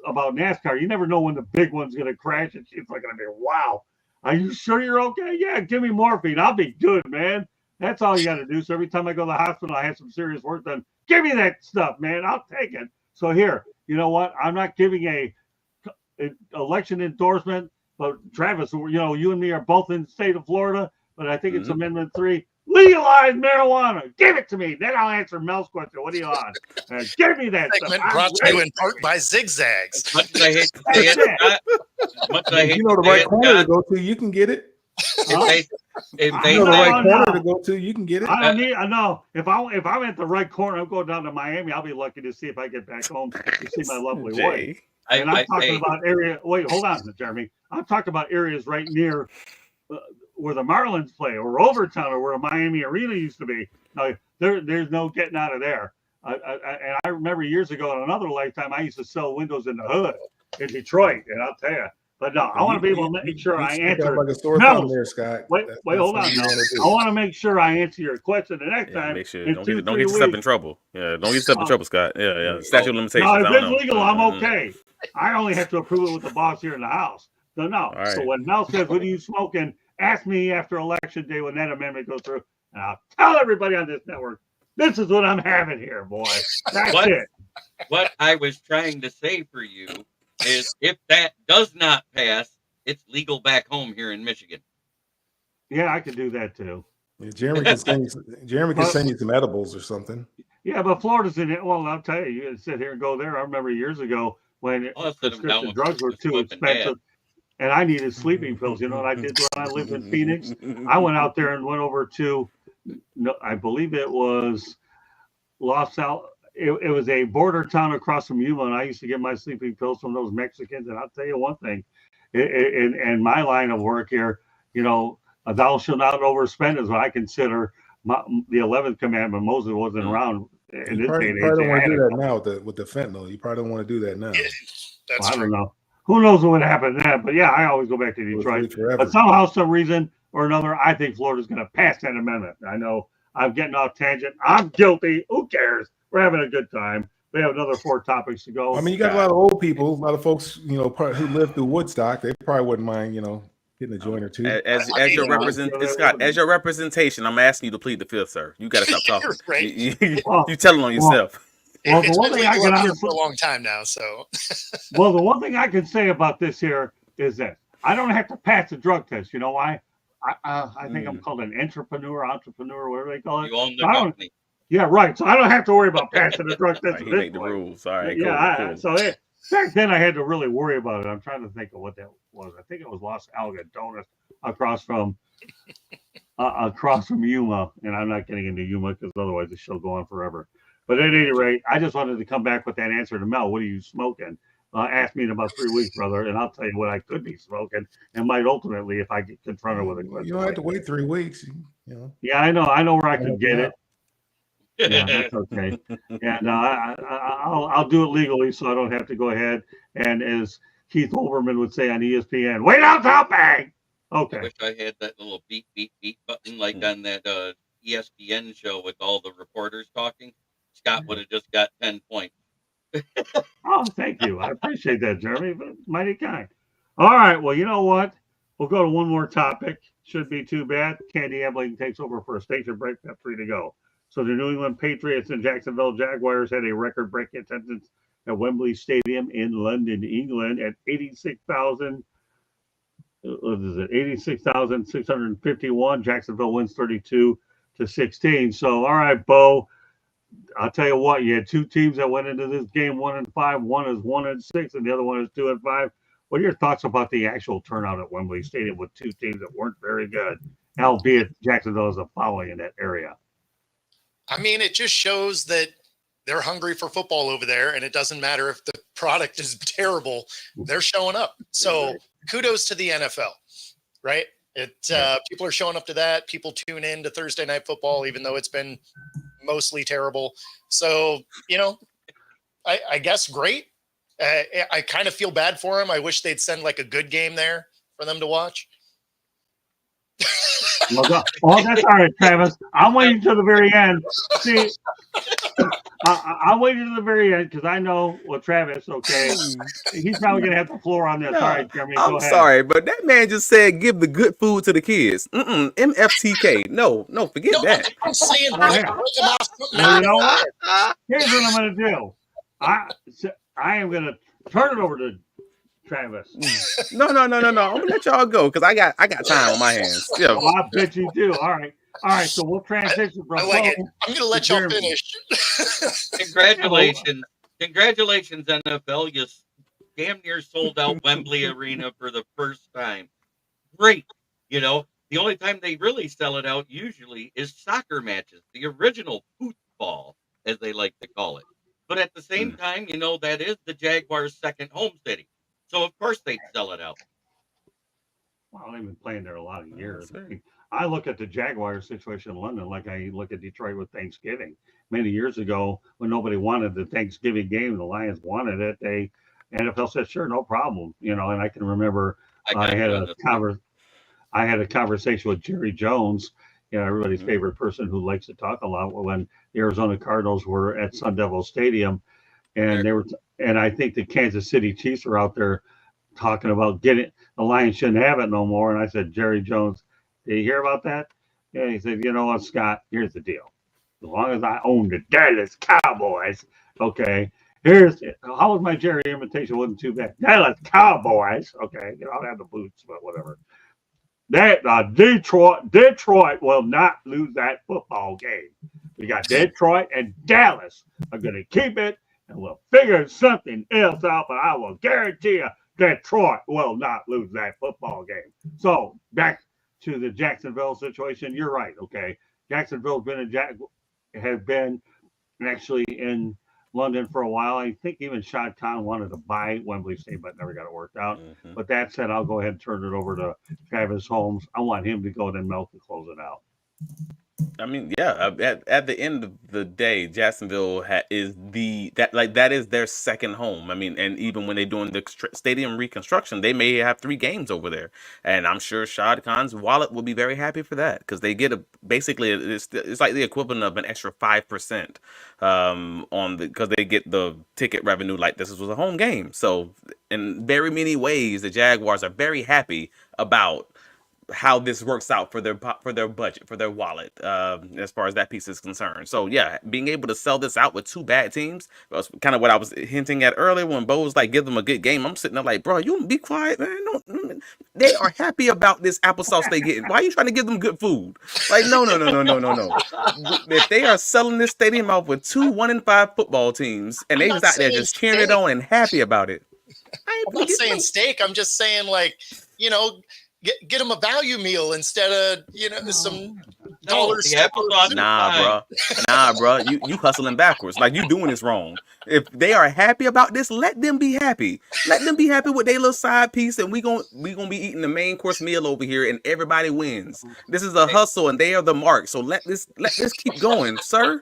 B: about NASCAR. You never know when the big one's going to crash, and she's like going to be, "Wow, are you sure you're okay?" "Yeah, give me morphine. I'll be good, man." That's all you got to do. So every time I go to the hospital, I have some serious work done. Give me that stuff, man. I'll take it. So here, you know what? I'm not giving a election endorsement, but Travis, you and me are both in the state of Florida, but I think it's Amendment 3. Legalize marijuana. Give it to me. Then I'll answer Mel's question. What are you on? Give me that
A: segment
B: stuff.
A: brought to you in part by Zigzags.
C: As much as I hate to say it,
E: you know the right corner to go to, you can get it.
C: If they
E: you know the right corner to go to, you can get it.
B: I know. If I'm at the right corner, I'm going down to Miami. I'll be lucky to see if I get back home to see my lovely wife. And I'm talking about area. Wait, hold on, Jeremy. I'm talking about areas right near where the Marlins play, or Overtown, or where a Miami Arena used to be. Now, there's no getting out of there. And I remember years ago in another lifetime, I used to sell windows in the hood in Detroit, and I'll tell you. But no, I want to be able to make sure I answer.
E: No, there, Scott.
B: Wait, hold on. No. I want to make sure I answer your question the next time.
D: Make sure don't get yourself in trouble. Yeah, don't get yourself in trouble, Scott. Yeah. Statute of limitations.
B: No, if it's legal, I'm okay. I only have to approve it with the boss here in the house. So no. Right. So when Mel says, "What are you smoking?" ask me after Election Day when that amendment goes through, and I'll tell everybody on this network, this is what I'm having here, boy. That's it.
C: What I was trying to say for you is, if that does not pass, it's legal back home here in Michigan.
B: Yeah, I could do that too.
E: Yeah, Jeremy can send you some edibles or something.
B: Yeah, but Florida's in it. Well, I'll tell you, you can sit here and go there. I remember years ago when prescription drugs were too expensive. And I needed sleeping pills. You know what I did when I lived in Phoenix? I went out there and went over to, I believe it was Los Al. It was a border town across from Yuma, and I used to get my sleeping pills from those Mexicans. And I'll tell you one thing, in my line of work here, thou shalt not overspend is what I consider the 11th commandment. Moses wasn't around in this day and age.
E: You probably don't want to do that now with the fentanyl. You probably don't want to do that now.
A: That's
B: I don't know. Who knows what happened to that? But yeah, I always go back to Detroit. But somehow, some reason or another, I think Florida's going to pass that amendment. I know I'm getting off tangent. I'm guilty. Who cares? We're having a good time. We have another 4 topics to go.
E: I mean, you got a lot of old people, a lot of folks, who lived through Woodstock. They probably wouldn't mind, hitting a joint or two.
D: As your representation, I'm asking you to plead the fifth, sir. You got to stop talking.
A: Right.
D: You telling on yourself.
B: Well, the one thing I can
A: here for a long time now, so.
B: Well, the one thing I can say about this here is that I don't have to pass a drug test. You know why? I think I'm called an entrepreneur, whatever they call it.
C: You own the company.
B: Yeah, right. So I don't have to worry about passing the drug test.
D: He make the rules. All right.
B: Yeah.
D: Cool.
B: So back then I had to really worry about it. I'm trying to think of what that was. I think it was Los Algodones across from Yuma, and I'm not getting into Yuma because otherwise the show go on forever. But at any rate, I just wanted to come back with that answer to Mel. What are you smoking? Ask me in about 3 weeks, brother, and I'll tell you what I could be smoking, and might ultimately, if I get confronted with a question.
E: You don't have to wait 3 weeks. You know.
B: Yeah, I know where I could get it. Yeah, that's okay. And I'll do it legally, so I don't have to go ahead. And as Keith Olbermann would say on ESPN, wait out, bang. Okay.
C: I wish I had that little beep beep beep button like on that ESPN show with all the reporters talking. Scott would have just got 10 points.
B: Oh, thank you. I appreciate that, Jeremy. But mighty kind. All right. Well, you know what? We'll go to one more topic. Should be too bad. Candy Abilene takes over for a station break. Got 3 to go. So the New England Patriots and Jacksonville Jaguars had a record-breaking attendance at Wembley Stadium in London, England, at 86,000. What is it? 86,651. Jacksonville wins 32-16. So, all right, Bo. I'll tell you what, you had 2 teams that went into this game 1-5. One is 1-6, and the other one is 2-5. What are your thoughts about the actual turnout at Wembley Stadium with 2 teams that weren't very good, albeit Jacksonville is a following in that area?
A: I mean, it just shows that they're hungry for football over there, and it doesn't matter if the product is terrible; they're showing up. So, kudos to the NFL, right? People are showing up to that. People tune in to Thursday Night Football, even though it's been mostly terrible. So, I guess great. I kind of feel bad for them. I wish they'd send like a good game there for them to watch.
B: Well, that's all right, Travis. I'm waiting to the very end. See, I'm waiting to the very end because I know, well, Travis, okay, he's probably going to have the floor on this.
D: No,
B: all right, Jeremy,
D: I'm
B: go ahead.
D: sorry, but that man just said give the good food to the kids. MFTK. No, forget that.
A: I'm saying,
B: well, you know what? Here's what I'm going to do. I am going to turn it over to Travis.
D: No. I'm gonna let y'all go because I got time on my hands. Yeah.
B: Oh, I bet you do. All right. So we'll transition from.
A: I like it. I'm gonna let y'all finish.
C: Congratulations, NFL! You damn near sold out Wembley Arena for the first time. Great. The only time they really sell it out usually is soccer matches, the original football, as they like to call it. But at the same time, that is the Jaguars' second home city. So, of course, they'd sell it out.
B: Well, they've been playing there a lot of years. I look at the Jaguars situation in London like I look at Detroit with Thanksgiving. Many years ago, when nobody wanted the Thanksgiving game, the Lions wanted it. NFL said, sure, no problem. And I can remember I had a conversation with Jerry Jones, everybody's favorite person who likes to talk a lot, when the Arizona Cardinals were at Sun Devil Stadium. And and I think the Kansas City Chiefs were out there talking about the Lions shouldn't have it no more. And I said, Jerry Jones, did you hear about that? Yeah, he said, you know what, Scott, here's the deal. As long as I own the Dallas Cowboys, okay, how was my Jerry imitation? Wasn't too bad. Dallas Cowboys, okay, I'll have the boots, but whatever. That Detroit will not lose that football game. We got Detroit and Dallas are going to keep it. And we'll figure something else out, but I will guarantee you Detroit will not lose that football game. So back to the Jacksonville situation. You're right. Okay. Jacksonville's has been actually in London for a while. I think even Shad Khan wanted to buy Wembley Stadium, but never got it worked out. But that said, I'll go ahead and turn it over to Travis Holmes. I want him to go and then Mel to close it out.
D: I mean, yeah. At the end of the day, Jacksonville is that is their second home. I mean, and even when they're doing the stadium reconstruction, they may have 3 games over there, and I'm sure Shad Khan's wallet will be very happy for that because they get it's like the equivalent of an extra 5% because they get the ticket revenue like this was a home game. So in very many ways, the Jaguars are very happy about how this works out for their budget, for their wallet, as far as that piece is concerned. So yeah, being able to sell this out with 2 bad teams was kind of what I was hinting at earlier when Bo was like, give them a good game. I'm sitting there like, bro, you be quiet, man. They are happy about this applesauce they getting. Why are you trying to give them good food? Like, no. If they are selling this stadium out with 2 1-5 football teams and they just out there just cheering it on and happy about it.
A: I'm not saying steak. I'm just saying, like, get them a value meal instead of some
C: No, the applesauce is
D: Nah, bro. You hustling backwards. Like, you doing this wrong. If they are happy about this, let them be happy. Let them be happy with their little side piece, and we gonna be eating the main course meal over here, and everybody wins. This is a hustle, and they are the mark. So let this keep going, sir.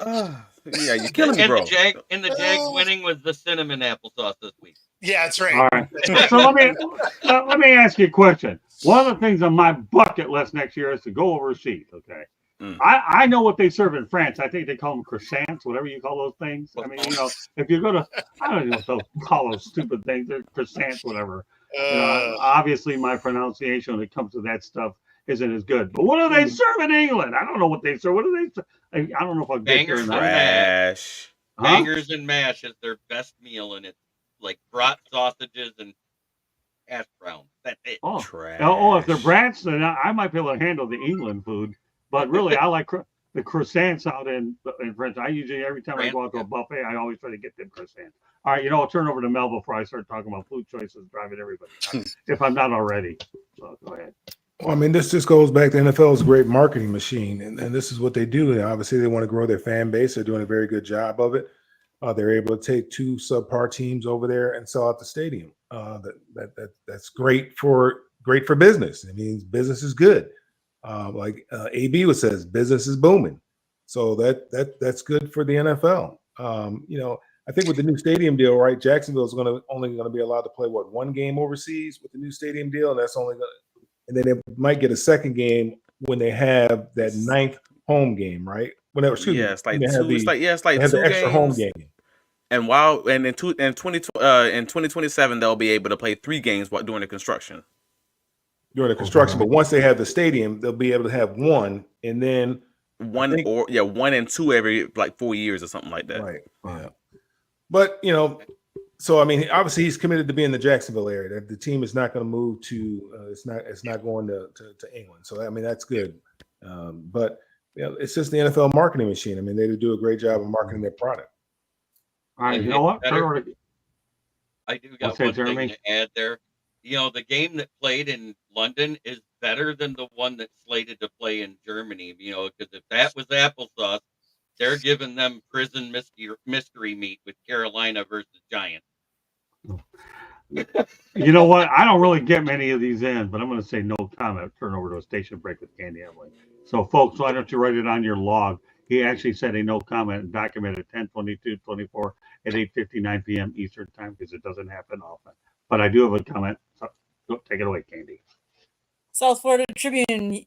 D: Yeah, you're killing me, bro.
C: And the Jags winning was the cinnamon applesauce this week.
A: Yeah, that's right.
B: All right. So let me ask you a question. One of the things on my bucket list next year is to go overseas. Okay. I know what they serve in France. I think they call them croissants, whatever you call those things. I mean, if you go to, I don't know what to call those stupid things. They're croissants, whatever. Obviously, my pronunciation when it comes to that stuff isn't as good. But what do they serve in England? I don't know what they serve. What do they serve? I don't know if I'll get there.
C: Bangers and mash is their best meal, and it's like brat sausages and hash browns. That's it.
B: If they're brats, then I might be able to handle the England food. But really, I like the croissants out in France. I usually, every time I go out to a buffet, I always try to get them croissants. All right, I'll turn over to Mel before I start talking about food choices driving everybody nuts, if I'm not already. So go ahead.
E: Well, I mean, this just goes back to NFL's great marketing machine, and this is what they do. And obviously, they want to grow their fan base. They're doing a very good job of it. They're able to take 2 subpar teams over there and sell out the stadium. That's great for business. It means business is good. Like AB says, business is booming. So that's good for the NFL. I think with the new stadium deal, right? Jacksonville is only going to be allowed to play one game overseas with the new stadium deal, and that's only going. And then they might get a second game when they have that 9th home game, right? Whenever,
D: it's like 2
E: extra
D: games.
E: home game.
D: And in 2027 they'll be able to play 3 games during the construction.
E: But once they have the stadium, they'll be able to have 1, and then
D: 1 and 2 every 4 years or something like that.
E: Right. Yeah. But so I mean, obviously he's committed to be in the Jacksonville area. The team is not going to move to. It's not going to England. So I mean, that's good. But it's just the NFL marketing machine. I mean, they do a great job of marketing their product.
B: All right, you know what?
C: I do got one thing to add there. The game that played in London is better than the one that's slated to play in Germany. Because if that was applesauce, they're giving them prison mystery meat with Carolina versus Giants.
B: You know what? I don't really get many of these in, but I'm going to say no comment. Turn over to a station break with Candy Emily. So, folks, why don't you write it on your log? He actually said a no comment and documented 10/22/24 at 8:59 p.m. Eastern time because it doesn't happen often. But I do have a comment. So go take it away, Candy.
F: South Florida Tribune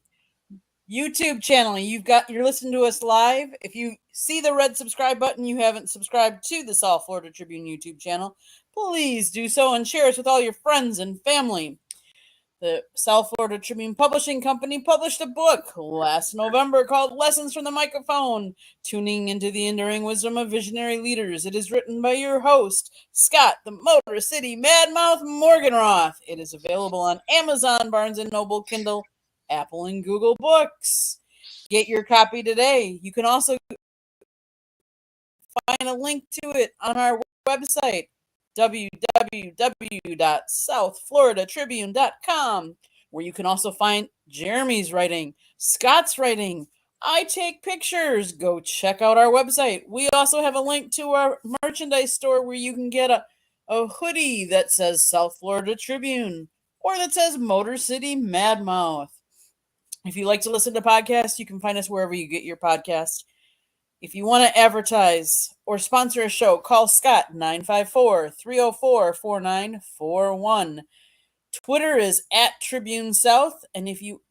F: YouTube channel. You're listening to us live. If you see the red subscribe button, you haven't subscribed to the South Florida Tribune YouTube channel, please do so and share us with all your friends and family. The South Florida Tribune Publishing Company published a book last November called Lessons from the Microphone, Tuning into the Enduring Wisdom of Visionary Leaders. It is written by your host, Scott, the Motor City Madmouth Morganroth. It is available on Amazon, Barnes & Noble, Kindle, Apple, and Google Books. Get your copy today. You can also find a link to it on our website, www.southfloridatribune.com, where you can also find Jeremy's writing, Scott's writing. I take pictures. Go check out our website. We also have a link to our merchandise store where you can get a hoodie that says South Florida Tribune or that says Motor City Madmouth. If you like to listen to podcasts, you can find us wherever you get your podcasts. If you want to advertise or sponsor a show, call Scott 954-304-4941. Twitter is @TribuneSouth. And if you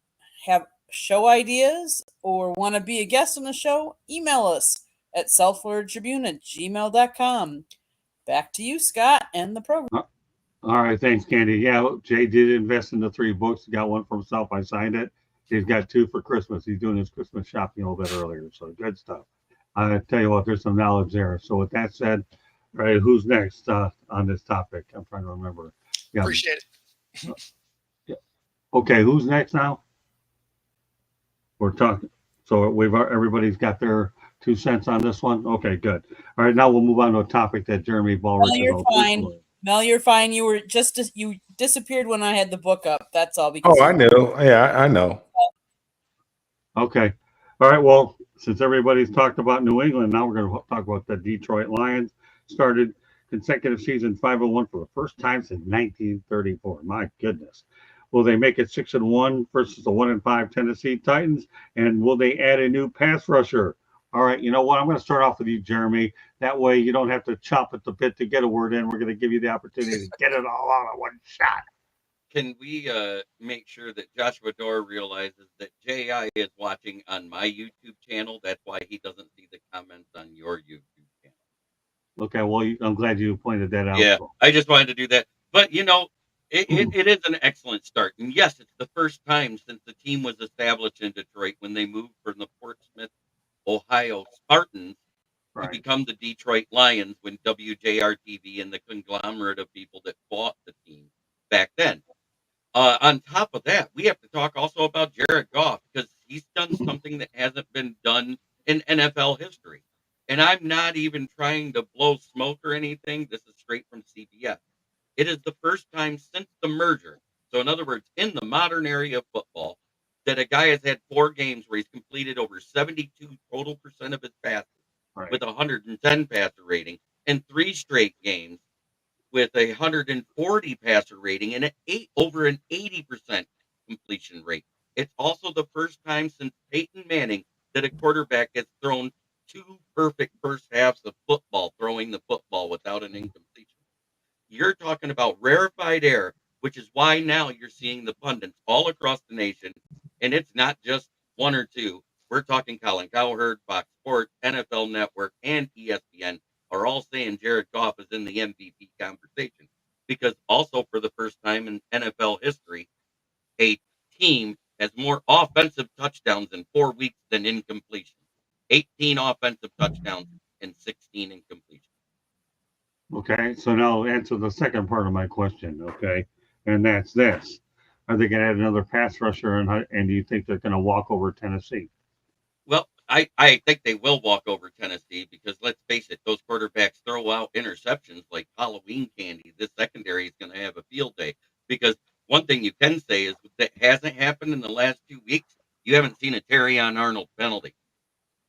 F: have show ideas or want to be a guest on the show, email us at southfloridatribune@gmail.com. Back to you, Scott, and the program.
B: All right, thanks, Candy. Yeah, Jay did invest in the 3 books. He got one for himself. I signed it. He's got 2 for Christmas. He's doing his Christmas shopping a little bit earlier, so good stuff. I tell you what, there's some knowledge there. So with that said, all right, who's next on this topic? I'm trying to remember. Yeah.
A: Appreciate it.
B: Yeah. Okay, who's next now? We're talking. So everybody's got their 2 cents on this one. Okay, good. All right, now we'll move on to a topic that Jeremy Ballrich.
F: Mel, you're fine. Mel, you're fine. You disappeared when I had the book up. That's all. Because
E: I know. Yeah, I know.
B: Okay. All right. Well, since everybody's talked about New England, now we're going to talk about the Detroit Lions. Started consecutive season 501 for the first time since 1934. My goodness. Will they make it 6-1 versus the 1-5 Tennessee Titans? And will they add a new pass rusher? All right. You know what? I'm going to start off with you, Jeremy. That way you don't have to chop at the bit to get a word in. We're going to give you the opportunity to get it all out in one shot.
C: Can we make sure that Joshua Dorr realizes that JI is watching on my YouTube channel? That's why he doesn't see the comments on your YouTube channel.
B: Okay. Well, I'm glad you pointed that out.
C: Yeah,
B: So.
C: I just wanted to do that. But, it is an excellent start. And yes, it's the first time since the team was established in Detroit when they moved from the Portsmouth, Ohio Spartans to
B: Right.
C: become the Detroit Lions when WJR-TV and the conglomerate of people that bought the team back then. On top of that, we have to talk also about Jared Goff because he's done something that hasn't been done in NFL history. And I'm not even trying to blow smoke or anything. This is straight from CBS. It is the first time since the merger. So, in other words, in the modern area of football, that a guy has had 4 games where he's completed over 72 total percent of his passes
B: Right.
C: with a 110 passer rating, and 3 straight games with a 140 passer rating and over an 80% completion rate. It's also the first time since Peyton Manning that a quarterback has thrown 2 perfect first halves of football, throwing the football without an incompletion. You're talking about rarefied air, which is why now you're seeing the pundits all across the nation, and it's not just 1 or 2. We're talking Colin Cowherd, Fox Sports, NFL Network, and ESPN are all saying Jared Goff is in the MVP conversation because also for the first time in NFL history, a team has more offensive touchdowns in 4 weeks than incompletion. 18 offensive touchdowns and 16 incompletions.
B: Okay, so now answer the second part of my question. Okay, and that's this: are they going to add another pass rusher, and do you think they're going to walk over Tennessee?
C: Well, I think they will walk over Tennessee because let's face it, those quarterbacks throw out interceptions like Halloween candy. This secondary is going to have a field day because one thing you can say is that hasn't happened in the last 2 weeks. You haven't seen a Terrion Arnold penalty,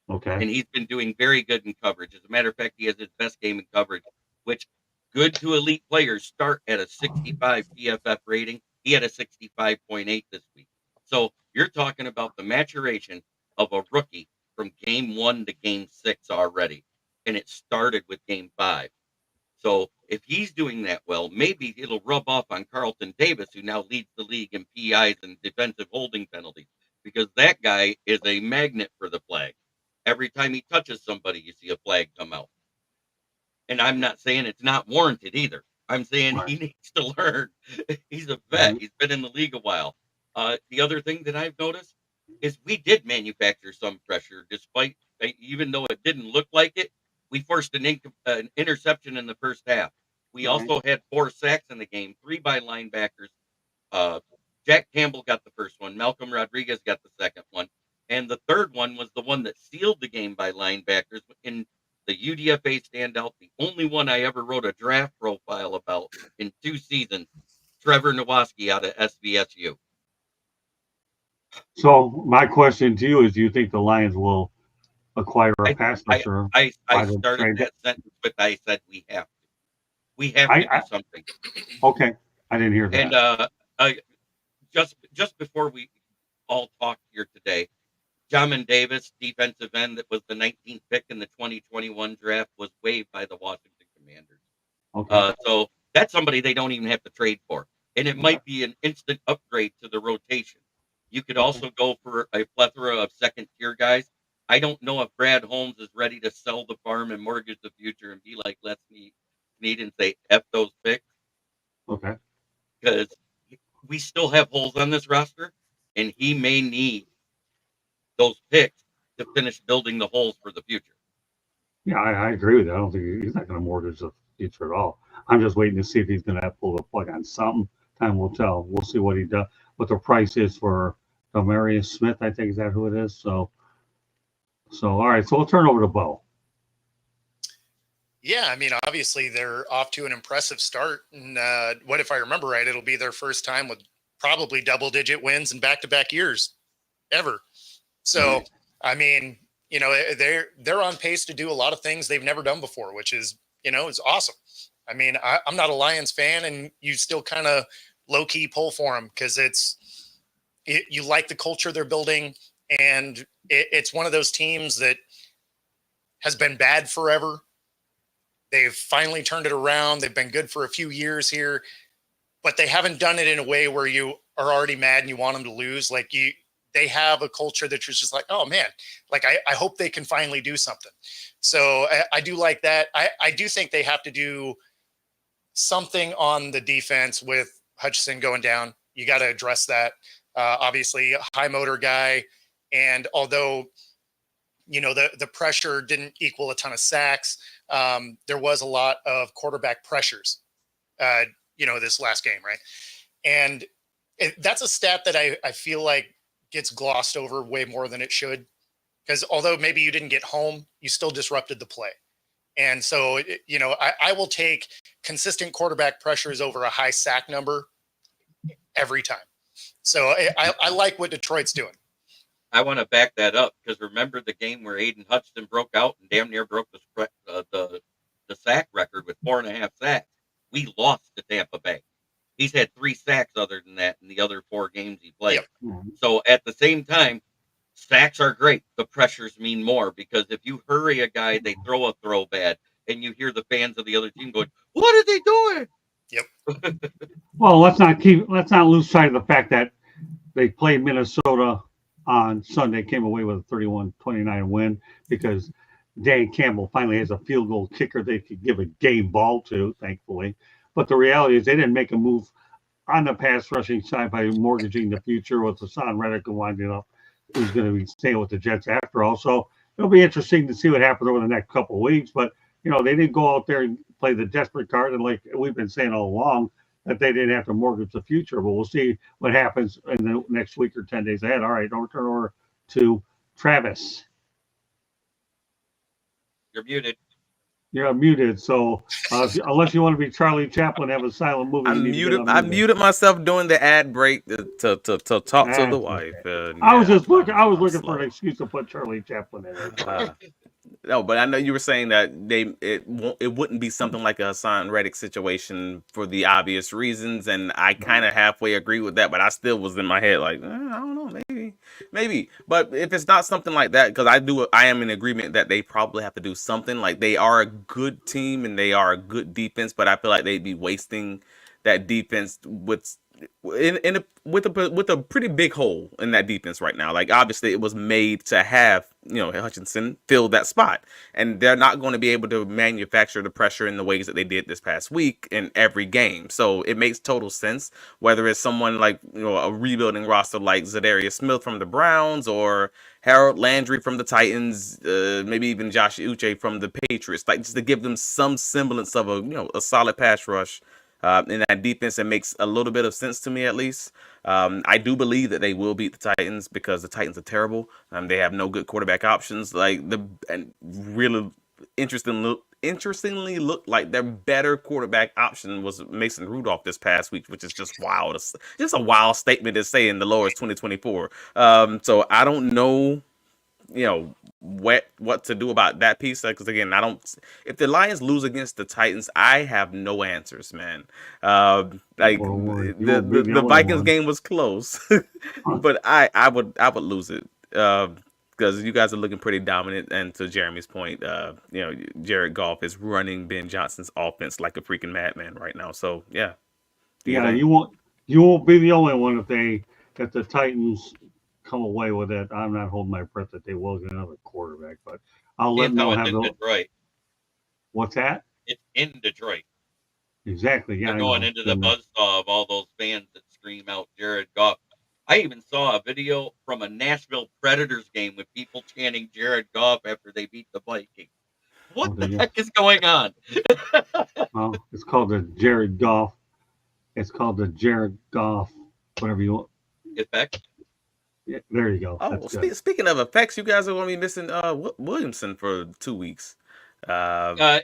B: Okay,
C: and he's been doing very good in coverage. As a matter of fact, he has his best game in coverage, which good to elite players start at a 65 PFF rating. He had a 65.8 this week. So you're talking about the maturation of a rookie from game 1 to game 6 already. And it started with game 5. So if he's doing that well, maybe it'll rub off on Carlton Davis, who now leads the league in PIs and defensive holding penalties, because that guy is a magnet for the flag. Every time he touches somebody, you see a flag come out. And I'm not saying it's not warranted either. I'm saying
B: right.
C: he needs to learn. He's a vet.
B: Mhm.
C: He's been in the league a while. The other thing that I've noticed is we did manufacture some pressure, despite even though it didn't look like it. We forced an interception in the first half. We
B: Right.
C: also had 4 sacks in the game, 3 by linebackers. Uh, Jack Campbell got the first one. Malcolm Rodriguez got the second one. And the third one was the one that sealed the game by linebackers in the UDFA standout, the only one I ever wrote a draft profile about in 2 seasons, Trevor Nowoski out of SVSU.
B: So my question to you is: do you think the Lions will acquire a
C: I
B: pass
C: I
B: rusher
C: I
B: by the
C: started
B: trade?
C: that sentence with I said we have to. We have to
B: I
C: do something.
B: okay. I didn't hear
C: And
B: that.
C: uh, just before we all talk here today, Jamin Davis, defensive end that was the 19th pick in the 2021 draft, was waived by the Washington Commanders.
B: Okay.
C: So that's somebody they don't even have to trade for. And it might be an instant upgrade to the rotation. You could
B: Okay.
C: also go for a plethora of second tier guys. I don't know if Brad Holmes is ready to sell the farm and mortgage the future and be like, let's need and say F those picks
B: Okay.
C: because we still have holes on this roster and he may need those picks to finish building the holes for the future.
B: Yeah, I agree with you. I don't think he's not going to mortgage the future at all. I'm just waiting to see if he's going to pull the plug on something. Time will tell. We'll see what he does, what the price is for Demarius Smith. I think is that who it is. So all right. So we'll turn over to Bo.
A: Yeah, I mean, obviously they're off to an impressive start. And what if I remember right? It'll be their first time with probably double-digit wins in back-to-back years ever. So, I mean, they're on pace to do a lot of things they've never done before, which is, is awesome. I mean, I'm not a Lions fan, and you still kind of low key pull for them because you like the culture they're building, and it's one of those teams that has been bad forever. They've finally turned it around. They've been good for a few years here, but they haven't done it in a way where you are already mad and you want them to lose. They have a culture that you're just like, oh man, I hope they can finally do something. So I do like that. I do think they have to do something on the defense with Hutchinson going down. You got to address that. Obviously, a high motor guy. And although, the pressure didn't equal a ton of sacks, there was a lot of quarterback pressures, this last game, right? And that's a stat that I feel like gets glossed over way more than it should. Because although maybe you didn't get home, you still disrupted the play. And so, I will take consistent quarterback pressures over a high sack number every time. So I like what Detroit's doing.
C: I want to back that up because remember the game where Aiden Hutchinson broke out and damn near broke the sack record with 4.5 sacks. We lost to Tampa Bay. He's had 3 sacks other than that in the other 4 games he played. Yep. So at the same time, sacks are great. The pressures mean more because if you hurry a guy, they throw a throw bad, and you hear the fans of the other team going, "What are they doing?"
A: Yep.
B: Well, let's not lose sight of the fact that they played Minnesota on Sunday, came away with a 31-29 win because Dan Campbell finally has a field goal kicker they could give a game ball to, thankfully. But the reality is they didn't make a move on the pass rushing side by mortgaging the future with Hassan Reddick and winding up who's going to be staying with the Jets after all. So it'll be interesting to see what happens over the next couple of weeks. But, they didn't go out there and play the desperate card. And like we've been saying all along, that they didn't have to mortgage the future. But we'll see what happens in the next week or 10 days ahead. All right, I'll turn over to Travis.
C: You're muted.
B: You're muted. So unless you want to be Charlie Chaplin, have a silent movie.
D: I muted myself during the ad break to talk to the wife.
B: I was looking for an excuse to put Charlie Chaplin in it.
D: No, but I know you were saying that it wouldn't be something like a Hassan Reddick situation for the obvious reasons, and I kind of halfway agree with that, but I still was in my head like, I don't know, maybe. But if it's not something like that, because I am in agreement that they probably have to do something. Like they are a good team and they are a good defense, but I feel like they'd be wasting that defense with a pretty big hole in that defense right now. Like obviously it was made to have Hutchinson fill that spot, and they're not going to be able to manufacture the pressure in the ways that they did this past week in every game. So it makes total sense whether it's someone like a rebuilding roster like Zadarius Smith from the Browns or Harold Landry from the Titans, maybe even Josh Uche from the Patriots, like just to give them some semblance of a solid pass rush. In that defense, it makes a little bit of sense to me, at least. I do believe that they will beat the Titans because the Titans are terrible. They have no good quarterback options. And really interestingly looked like their better quarterback option was Mason Rudolph this past week, which is just wild. It's just a wild statement to say in the lowest 2024. So I don't know. What to do about that piece, because again, if the Lions lose against the Titans, I have no answers, man. The Vikings game was close, but I would lose it because you guys are looking pretty dominant, and to Jeremy's point, Jared Goff is running Ben Johnson's offense like a freaking madman right now. So
B: you won't be the only one if the Titans come away with it. I'm not holding my breath that they will get another quarterback, but I'll let them have
C: Detroit.
B: What's that?
C: It's in Detroit.
B: Exactly. Yeah.
C: They're going into the buzzsaw of all those fans that scream out Jared Goff. I even saw a video from a Nashville Predators game with people chanting Jared Goff after they beat the Vikings. What the heck is going on?
B: Well, it's called the Jared Goff. It's called the Jared Goff, whatever you want.
C: Effect.
B: Yeah, there you go.
D: Oh, speaking of effects, you guys are going to be missing Williamson for 2 weeks.
C: That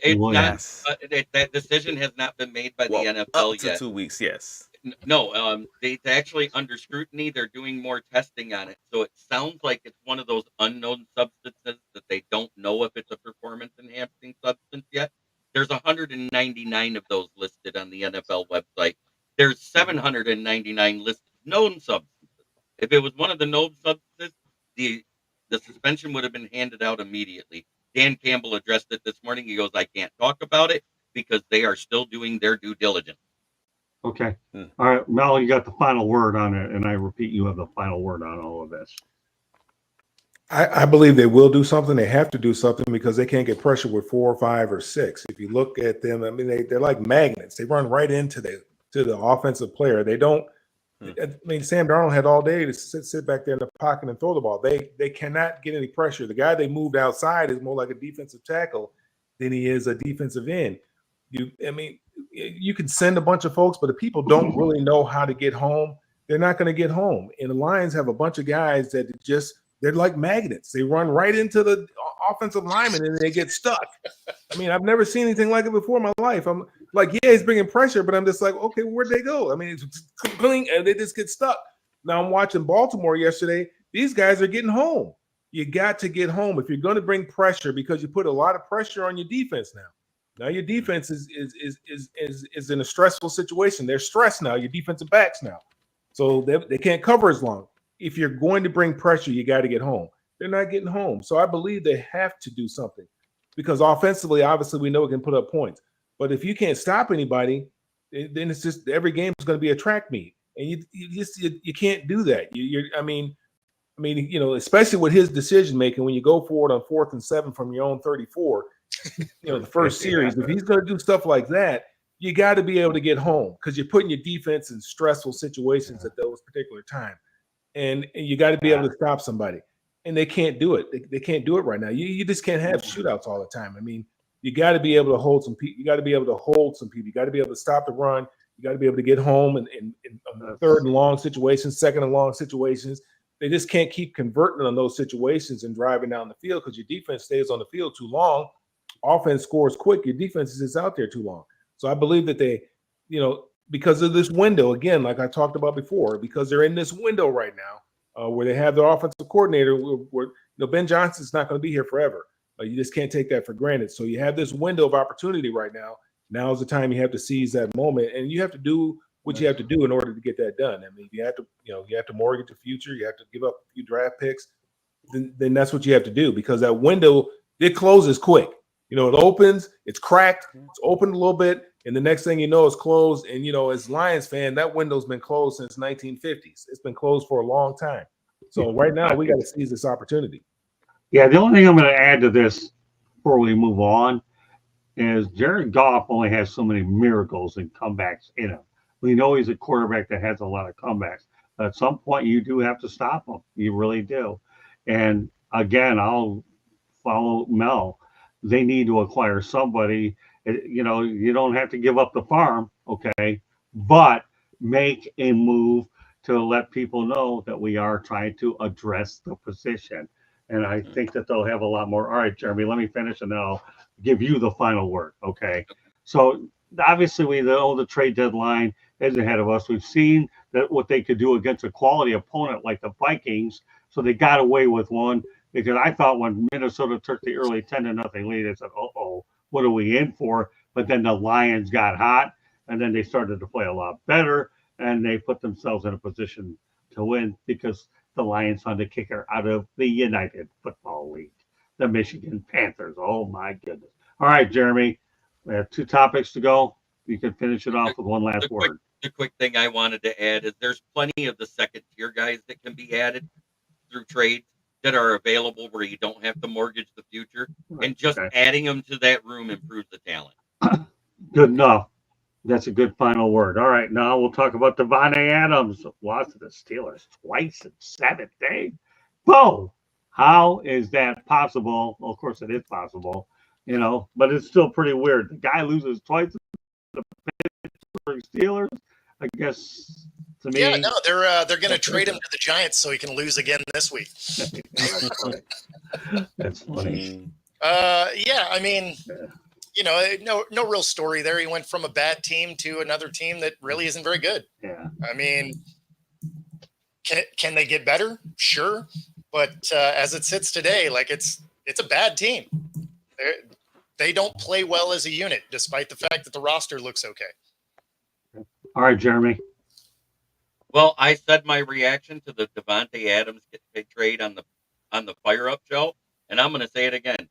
C: decision has not been made by the NFL
D: up to
C: yet.
D: 2 weeks, yes.
C: No, it's actually under scrutiny. They're doing more testing on it. So it sounds like it's one of those unknown substances that they don't know if it's a performance enhancing substance yet. There's 199 of those listed on the NFL website. There's 799 listed known substances. If it was one of the known substances, the suspension would have been handed out immediately. Dan Campbell addressed it this morning. He goes, I can't talk about it because they are still doing their due diligence.
B: Okay. All right, Mel, you got the final word on it, and I repeat, you have the final word on all of this.
E: I believe they will do something. They have to do something because they can't get pressure with 4 or 5 or 6. If you look at them, I mean, they're like magnets. They run right into the offensive player. They don't. I mean, Sam Darnold had all day to sit back there in the pocket and throw the ball. They cannot get any pressure. The guy they moved outside is more like a defensive tackle than he is a defensive end. You can send a bunch of folks, but if people don't really know how to get home, they're not going to get home. And the Lions have a bunch of guys that they're like magnets. They run right into the offensive lineman and they get stuck. I mean, I've never seen anything like it before in my life. I'm like, yeah, he's bringing pressure, but I'm just like, okay, where'd they go? I mean, and they just get stuck. Now I'm watching Baltimore yesterday. These guys are getting home. You got to get home if you're going to bring pressure because you put a lot of pressure on your defense now. Now your defense is in a stressful situation. They're stressed now. Your defensive backs now, so they can't cover as long. If you're going to bring pressure, you got to get home. They're not getting home, so I believe they have to do something because offensively, obviously, we know it can put up points. But if you can't stop anybody, then it's just every game is going to be a track meet, and you can't do that. I mean, especially with his decision making when you go forward on 4th and 7 from your own 34. The first series, if he's going to do stuff like that, you got to be able to get home because you're putting your defense in stressful situations at those particular times, and you got to be able to stop somebody, and they can't do it. They can't do it right now. You just can't have shootouts all the time. I mean, you got to be able to hold some people. You got to be able to hold some people. You got to be able to stop the run. You got to be able to get home in 3rd and long situations, 2nd and long situations. They just can't keep converting on those situations and driving down the field because your defense stays on the field too long. Offense scores quick. Your defense is just out there too long. So I believe that they, because of this window, again, like I talked about before, because they're in this window right now where they have their offensive coordinator, where Ben Johnson's not going to be here forever. You just can't take that for granted. So you have this window of opportunity right now. Now is the time you have to seize that moment, and you have to do what you have to do in order to get that done. I mean, you have to mortgage the future. You have to give up a few draft picks. Then that's what you have to do because that window, it closes quick. It opens, it's cracked, it's opened a little bit, and the next thing you know, it's closed. And, as Lions fan, that window's been closed since 1950s. It's been closed for a long time. So right now, we got to seize this opportunity.
B: Yeah, the only thing I'm going to add to this before we move on is Jared Goff only has so many miracles and comebacks in him. We know he's a quarterback that has a lot of comebacks. But at some point, you do have to stop him. You really do. And again, I'll follow Mel. They need to acquire somebody. You don't have to give up the farm, okay, but make a move to let people know that we are trying to address the position. And I think that they'll have a lot more. All right, Jeremy, let me finish and then I'll give you the final word, okay? So obviously we know the trade deadline is ahead of us. We've seen that what they could do against a quality opponent like the Vikings. So they got away with one. Because I thought when Minnesota took the early 10-0 lead, I said, what are we in for? But then the Lions got hot, and then they started to play a lot better, and they put themselves in a position to win because the Lions found a kicker out of the United Football League, the Michigan Panthers. Oh, my goodness. All right, Jeremy, we have 2 topics to go. You can finish it off with one last word.
C: The quick thing I wanted to add is there's plenty of the second-tier guys that can be added through trades that are available where you don't have to mortgage the future, and just adding them to that room improves the talent.
B: Good enough. That's a good final word. All right, now we'll talk about Devontae Adams. Lost to the Steelers twice in 7 days. Whoa! How is that possible? Well, of course it is possible, but it's still pretty weird. The guy loses twice to the Pittsburgh Steelers. I guess to me.
A: Yeah, no, they're going to trade him to the Giants so he can lose again this week.
B: That's funny.
A: Yeah, I mean, no real story there. He went from a bad team to another team that really isn't very good.
B: Yeah.
A: I mean, can they get better? Sure, but as it sits today, like it's a bad team. They don't play well as a unit, despite the fact that the roster looks okay.
B: All right, Jeremy.
C: Well, I said my reaction to the Devontae Adams trade on the Fire Up show, and I'm going to say it again.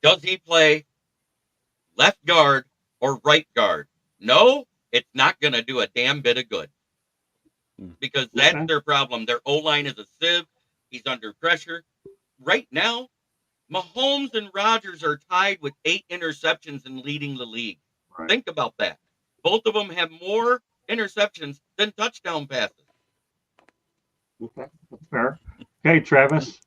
C: Does he play left guard or right guard? No, it's not going to do a damn bit of good, because that's their problem. Their O-line is a sieve. He's under pressure. Right now, Mahomes and Rodgers are tied with 8 interceptions and leading the league. Right. Think about that. Both of them have more interceptions than touchdown passes.
B: Okay, that's fair. Okay, Travis.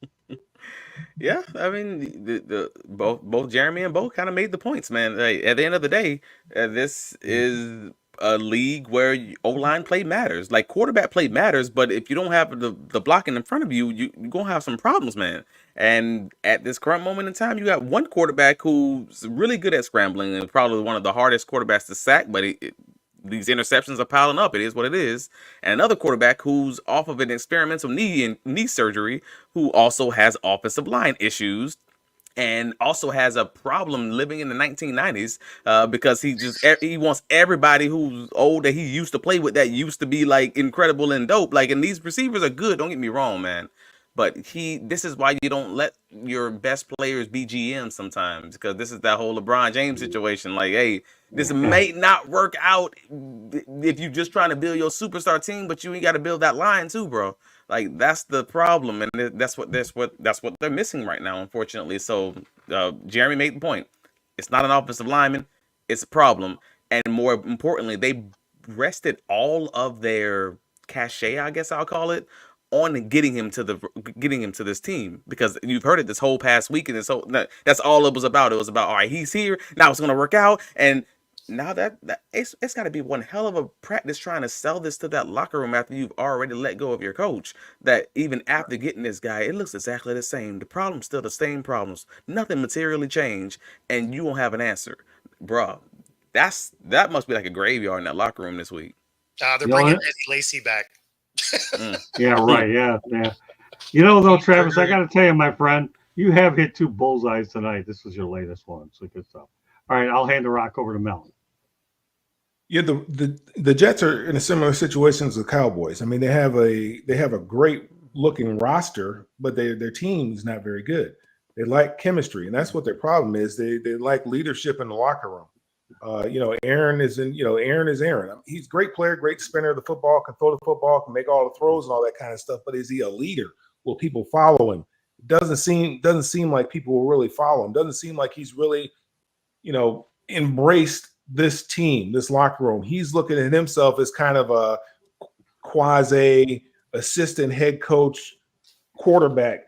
D: Yeah, I mean, the both Jeremy and Bo kind of made the points, man. Like, at the end of the day, this is a league where O-line play matters. Like, quarterback play matters, but if you don't have the blocking in front of you, you're going to have some problems, man. And at this current moment in time, you got one quarterback who's really good at scrambling and probably one of the hardest quarterbacks to sack, but these interceptions are piling up. It is what it is. And another quarterback who's off of an experimental knee surgery, who also has offensive line issues and also has a problem living in the 1990s because he wants everybody who's old that he used to play with, that used to be like incredible and dope. Like, and these receivers are good. Don't get me wrong, man. But this is why you don't let your best players be GMs sometimes, because this is that whole LeBron James situation. Like, hey, this may not work out if you're just trying to build your superstar team, but you ain't got to build that line too, bro. Like, that's the problem, and that's what they're missing right now, unfortunately. So, Jeremy made the point. It's not an offensive lineman; it's a problem, and more importantly, they rested all of their cachet, I guess I'll call it, on getting him to this team, because you've heard it this whole past week, and that's all it was about. It was about, all right, he's here now, it's gonna work out, and now that it's got to be one hell of a practice trying to sell this to that locker room after you've already let go of your coach. That even after getting this guy, it looks exactly the same. The problem's still the same problems. Nothing materially changed, and you won't have an answer, bro. That must be like a graveyard in that locker room this week.
A: They're bringing Eddie Lacy back.
B: Yeah, right. Yeah. You know, though, Travis, I got to tell you, my friend, you have hit 2 bullseyes tonight. This was your latest one, so good stuff. All right, I'll hand the rock over to Mel.
E: Yeah, the Jets are in a similar situation as the Cowboys. I mean, they have a great looking roster, but their team is not very good. They lack chemistry, and that's what their problem is. They lack leadership in the locker room. Aaron is Aaron. He's a great player, great spinner of the football, can throw the football, can make all the throws and all that kind of stuff. But is he a leader? Will people follow him? Doesn't seem like people will really follow him. Doesn't seem like he's really, embraced this team, this locker room. He's looking at himself as kind of a quasi assistant head coach quarterback,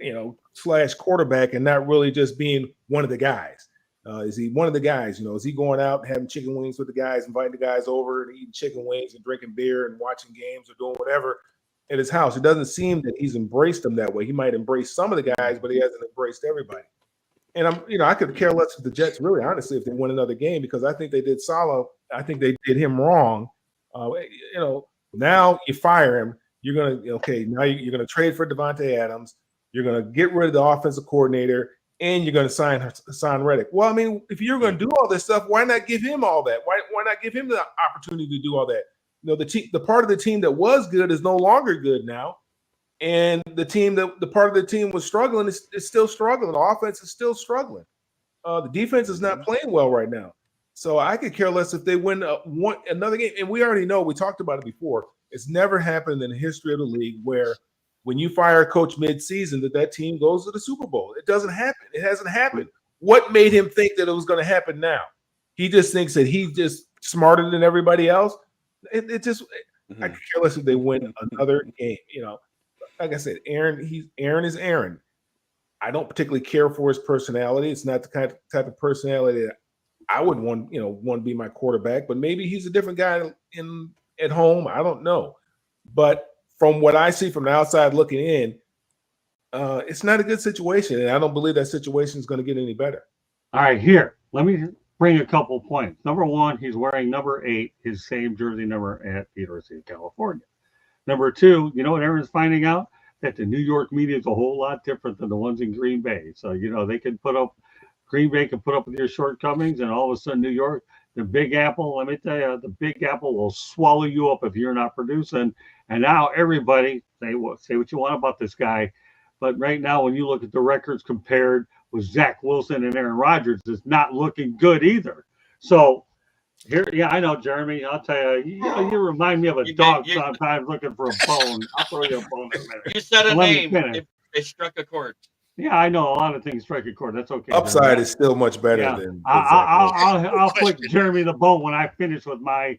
E: / quarterback, and not really just being one of the guys. Is he one of the guys? Is he going out and having chicken wings with the guys, inviting the guys over and eating chicken wings and drinking beer and watching games or doing whatever at his house? It doesn't seem that he's embraced them that way. He might embrace some of the guys, but he hasn't embraced everybody. And I could care less if the Jets, really, honestly, if they win another game, because I think they did Salah. I think they did him wrong. Now you fire him. You're now you're gonna trade for Devontae Adams. You're gonna get rid of the offensive coordinator, and you're gonna sign Reddick. Well, I mean, if you're gonna do all this stuff, why not give him all that? Why not give him the opportunity to do all that? The part of the team that was good is no longer good now. And the part of the team was struggling is still struggling. The offense is still struggling. The defense is not playing well right now. So I could care less if they win another game. And we already know, we talked about it before. It's never happened in the history of the league where when you fire a coach mid-season that team goes to the Super Bowl. It doesn't happen. It hasn't happened. What made him think that it was going to happen now? He just thinks that he's just smarter than everybody else. I could care less if they win another game. Like I said, Aaron is Aaron. I don't particularly care for his personality. It's not the type of personality that I would want to be my quarterback, but maybe he's a different guy at home. I don't know. But from what I see from the outside looking in, it's not a good situation. And I don't believe that situation is going to get any better.
B: All right, here. Let me bring a couple points. Number one, he's wearing number 8, his same jersey number at the University of California. Number two, you know what Aaron's finding out? That the New York media is a whole lot different than the ones in Green Bay. So, they can Green Bay can put up with your shortcomings, and all of a sudden New York, the Big Apple, let me tell you, the Big Apple will swallow you up if you're not producing. And now everybody, say what you want about this guy, but right now when you look at the records compared with Zach Wilson and Aaron Rodgers, it's not looking good either. So here, yeah, I know, Jeremy. I'll tell you, you remind me of a dog sometimes looking for a bone. I'll throw you a bone in a minute.
C: You said a name. It struck a chord.
B: Yeah, I know a lot of things strike a chord. That's okay.
E: Upside
B: Jeremy.
E: is still much better than.
B: I'll flick Jeremy the bone when I finish with my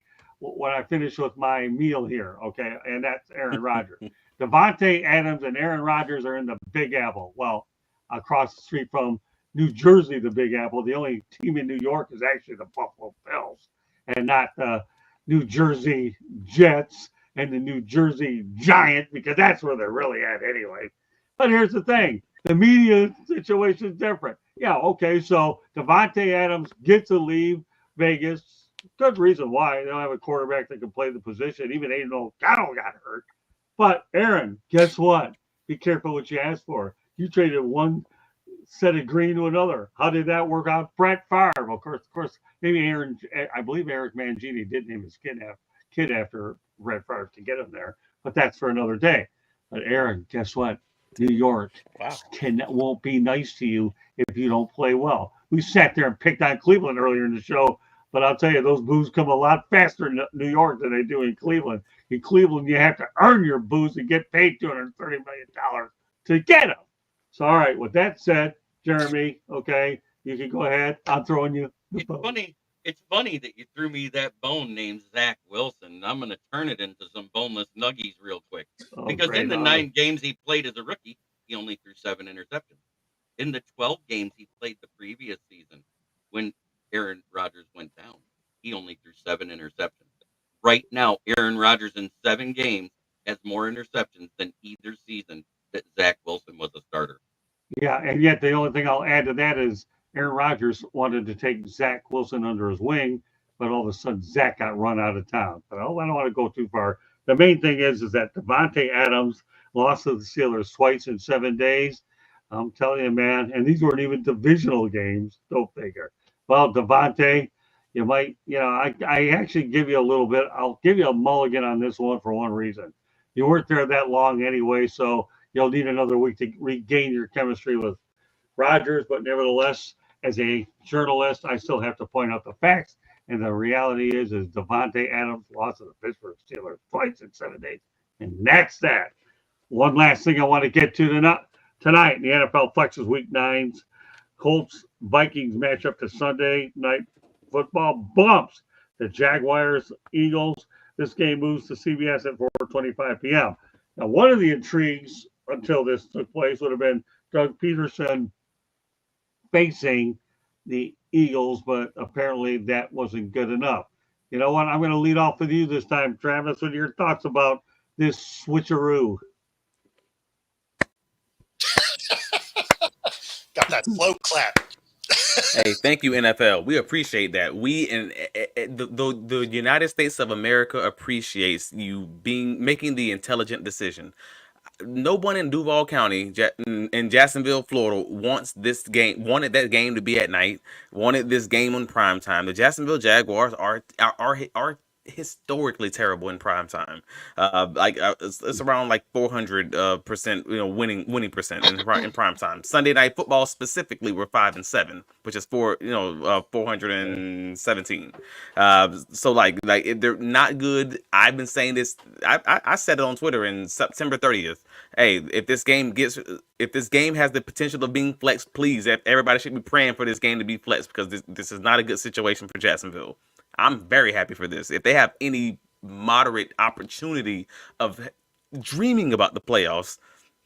B: meal here. Okay, and that's Aaron Rodgers. Devontae Adams and Aaron Rodgers are in the Big Apple. Well, across the street from New Jersey, the Big Apple. The only team in New York is actually the Buffalo Bills, and not the New Jersey Jets and the New Jersey Giants, because that's where they're really at anyway. But here's the thing. The media situation is different. Yeah, okay, so Devontae Adams gets to leave Vegas. Good reason why. They don't have a quarterback that can play the position. Even Aiden O'Connell got hurt. But, Aaron, guess what? Be careful what you ask for. You traded one set of green to another. How did that work out? Brett Favre, of course, maybe I believe Eric Mangini did name his kid after Brett Favre to get him there. But that's for another day. But, Aaron, guess what? New York won't be nice to you if you don't play well. We sat there and picked on Cleveland earlier in the show, but I'll tell you, those boos come a lot faster in New York than they do in Cleveland. In Cleveland, you have to earn your boos and get paid $230 million to get them. So, all right, with that said, Jeremy, okay, you can go ahead. I'm throwing you the bone.
C: It's funny that you threw me that bone named Zach Wilson. I'm going to turn it into some boneless nuggies real quick. Because in the 9 games he played as a rookie, he only threw 7 interceptions. In the 12 games he played the previous season, when Aaron Rodgers went down, he only threw 7 interceptions. Right now, Aaron Rodgers in 7 games has more interceptions than either season that Zach Wilson was a starter.
B: Yeah, and yet the only thing I'll add to that is Aaron Rodgers wanted to take Zach Wilson under his wing, but all of a sudden Zach got run out of town. But I don't want to go too far. The main thing is that Devontae Adams lost to the Steelers twice in 7 days. I'm telling you, man, and these weren't even divisional games. Go figure. Well, Devontae, you might, I actually give you a little bit. I'll give you a mulligan on this one for one reason. You weren't there that long anyway, so you'll need another week to regain your chemistry with Rodgers. But nevertheless, as a journalist, I still have to point out the facts. And the reality is Devontae Adams lost to the Pittsburgh Steelers twice in 7 days. And that's that. One last thing I want to get to tonight in the NFL Flexes Week 9's Colts-Vikings matchup to Sunday Night Football bumps the Jaguars-Eagles. This game moves to CBS at 4:25 p.m. Now, one of the intrigues until this took place would have been Doug Peterson facing the Eagles, but apparently that wasn't good enough. You know what? I'm going to lead off with you this time, Travis, with your thoughts about this switcheroo.
A: Got that slow clap.
D: Hey, thank you, NFL. We appreciate that. We in the United States of America appreciates you making the intelligent decision. No one in Duval County in Jacksonville, Florida wanted that game to be at night, wanted this game on prime time. The Jacksonville Jaguars are historically terrible in prime time. It's around like 400% winning percent in prime time. Sunday Night Football specifically were 5-7, which is 417. So like they're not good. I've been saying this. I said it on Twitter in September 30th. Hey, if this game has the potential of being flexed, please, everybody should be praying for this game to be flexed, because this is not a good situation for Jacksonville. I'm very happy for this. If they have any moderate opportunity of dreaming about the playoffs,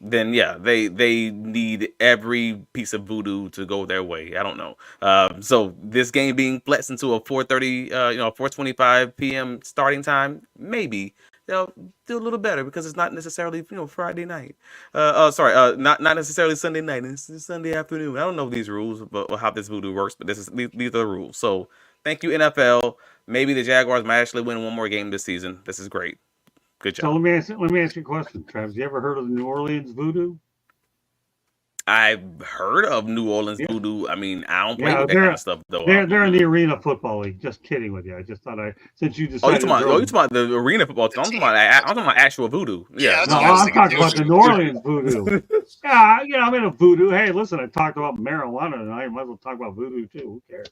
D: then yeah, they need every piece of voodoo to go their way. I don't know. So this game being flexed into a 4:25 p.m. starting time, maybe they'll do a little better because it's not necessarily Friday night. Not necessarily Sunday night. It's Sunday afternoon. I don't know these rules, but how this voodoo works, but these are the rules. So thank you, NFL. Maybe the Jaguars might actually win one more game this season. This is great. Good job.
B: So let me ask you a question, Travis. You ever heard of the New Orleans voodoo?
D: I've heard of New Orleans voodoo. I mean, I don't play with that kind of stuff though.
B: They're in the Arena Football League. Just kidding with you. I just thought since you decided.
D: You talking about the Arena Football team? I'm talking about actual voodoo. Yeah,
B: no, I'm talking about the New Orleans voodoo. Yeah, I'm in a voodoo. Hey, listen, I talked about marijuana tonight. I might as well talk about voodoo too. Who cares?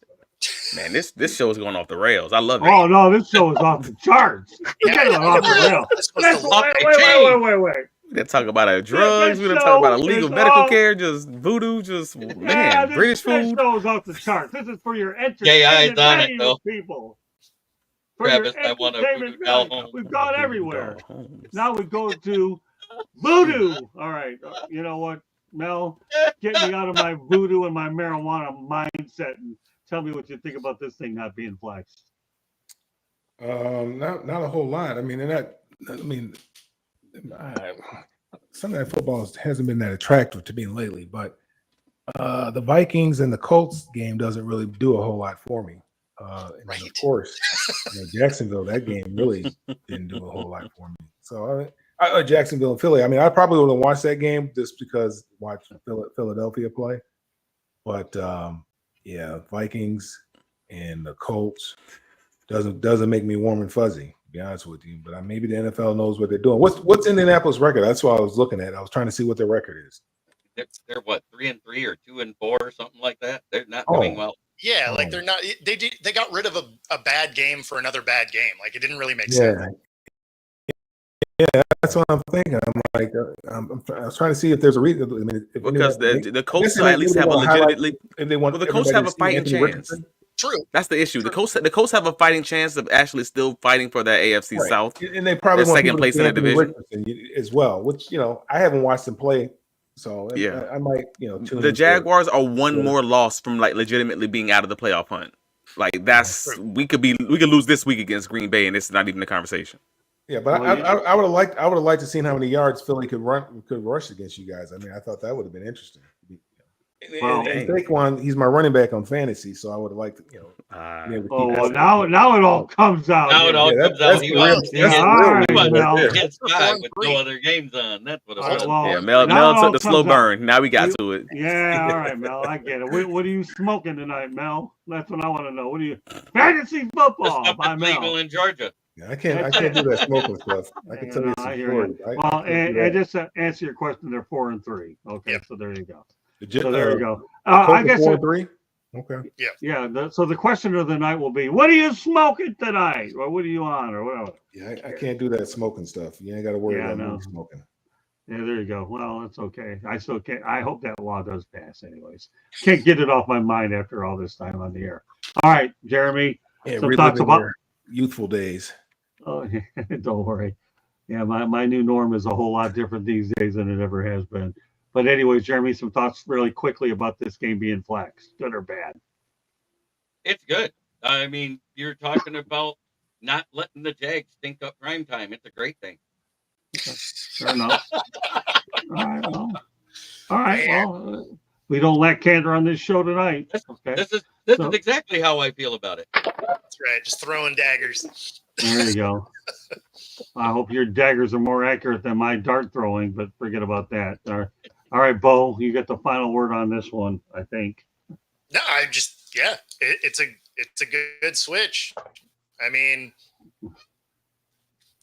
D: Man, this show is going off the rails. I love it.
B: Oh no, this show is off the charts. Off the rails. Wait.
D: We're gonna talk about drugs. We're gonna talk about illegal medical care. Just voodoo. British food.
B: This show's off the charts. This is for your
C: Gay eyes
B: entertainment
C: on it, though.
B: people.
C: Travis, I want a voodoo doll home.
B: We've gone everywhere. Now we go to voodoo. All right. You know what, Mel? Get me out of my voodoo and my marijuana mindset and tell me what you think about this thing not being flexed.
E: Not a whole lot. I mean, Sunday Night Football hasn't been that attractive to me lately, but the Vikings and the Colts game doesn't really do a whole lot for me. And of course, Jacksonville, that game really didn't do a whole lot for me. So Jacksonville and Philly. I mean, I probably would have watched that game just because watched Philadelphia play. But Vikings and the Colts doesn't make me warm and fuzzy, to be honest with you. But maybe the NFL knows what they're doing. What's Indianapolis' record? That's what I was looking at. I was trying to see what their record is.
C: They're what, 3-3 or 2-4 or something like that. They're not doing well.
A: Yeah, like they're not. They got rid of a bad game for another bad game. Like it didn't really make sense.
E: Yeah, that's what I'm thinking. I'm like, I was trying to see if there's a reason. I mean,
D: because the Colts at least have a legitimately. The Colts have a fighting chance.
A: True.
D: That's the issue. The Colts have a fighting chance of actually still fighting for that AFC South,
E: and they probably want
D: second place in the division
E: as well. Which I haven't watched them play, so I might
D: the Jaguars are one more loss from like legitimately being out of the playoff hunt. Like we could lose this week against Green Bay, and it's not even a conversation.
E: Yeah, but I would have liked to see how many yards Philly could rush against you guys. I mean, I thought that would have been interesting. And Saquon, he's my running back on fantasy, so I would have liked to,
B: now it all comes out.
C: Now it all comes out. He was with no other games on. That's what it was.
D: Mel took the slow burn. Now we got to it.
B: Yeah, all right, Mel, I get it. What are you smoking tonight, Mel? That's what I want to know. What are you fantasy football by Mel?
C: Legal in Georgia.
E: I can't do that smoking stuff. I can tell you some stories.
B: Well, and just to answer your question, they're 4-3. Okay, so there you go. So there you go. I guess
E: 4-3. Okay.
B: Yeah. So the question of the night will be, what are you smoking tonight, or what are you on, or whatever.
E: Yeah, I can't do that smoking stuff. You ain't got to worry about me smoking.
B: Yeah, there you go. Well, that's okay. I still can't. I hope that law does pass, anyways. Can't get it off my mind after all this time on the air. All right, Jeremy. Some thoughts about
E: youthful days.
B: Oh, don't worry. Yeah, my new norm is a whole lot different these days than it ever has been. But anyways, Jeremy, some thoughts really quickly about this game being flexed, good or bad?
C: It's good. I mean, you're talking about not letting the Jags stink up prime time. It's a great thing.
B: Okay. Fair enough. All right. Well, we don't lack candor on this show tonight. Okay.
C: This is exactly how I feel about it.
A: That's right. Just throwing daggers.
B: There you go. I hope your daggers are more accurate than my dart throwing, but forget about that. All right, Bo, you get the final word on this one, I think.
A: No, it's a good switch. I mean,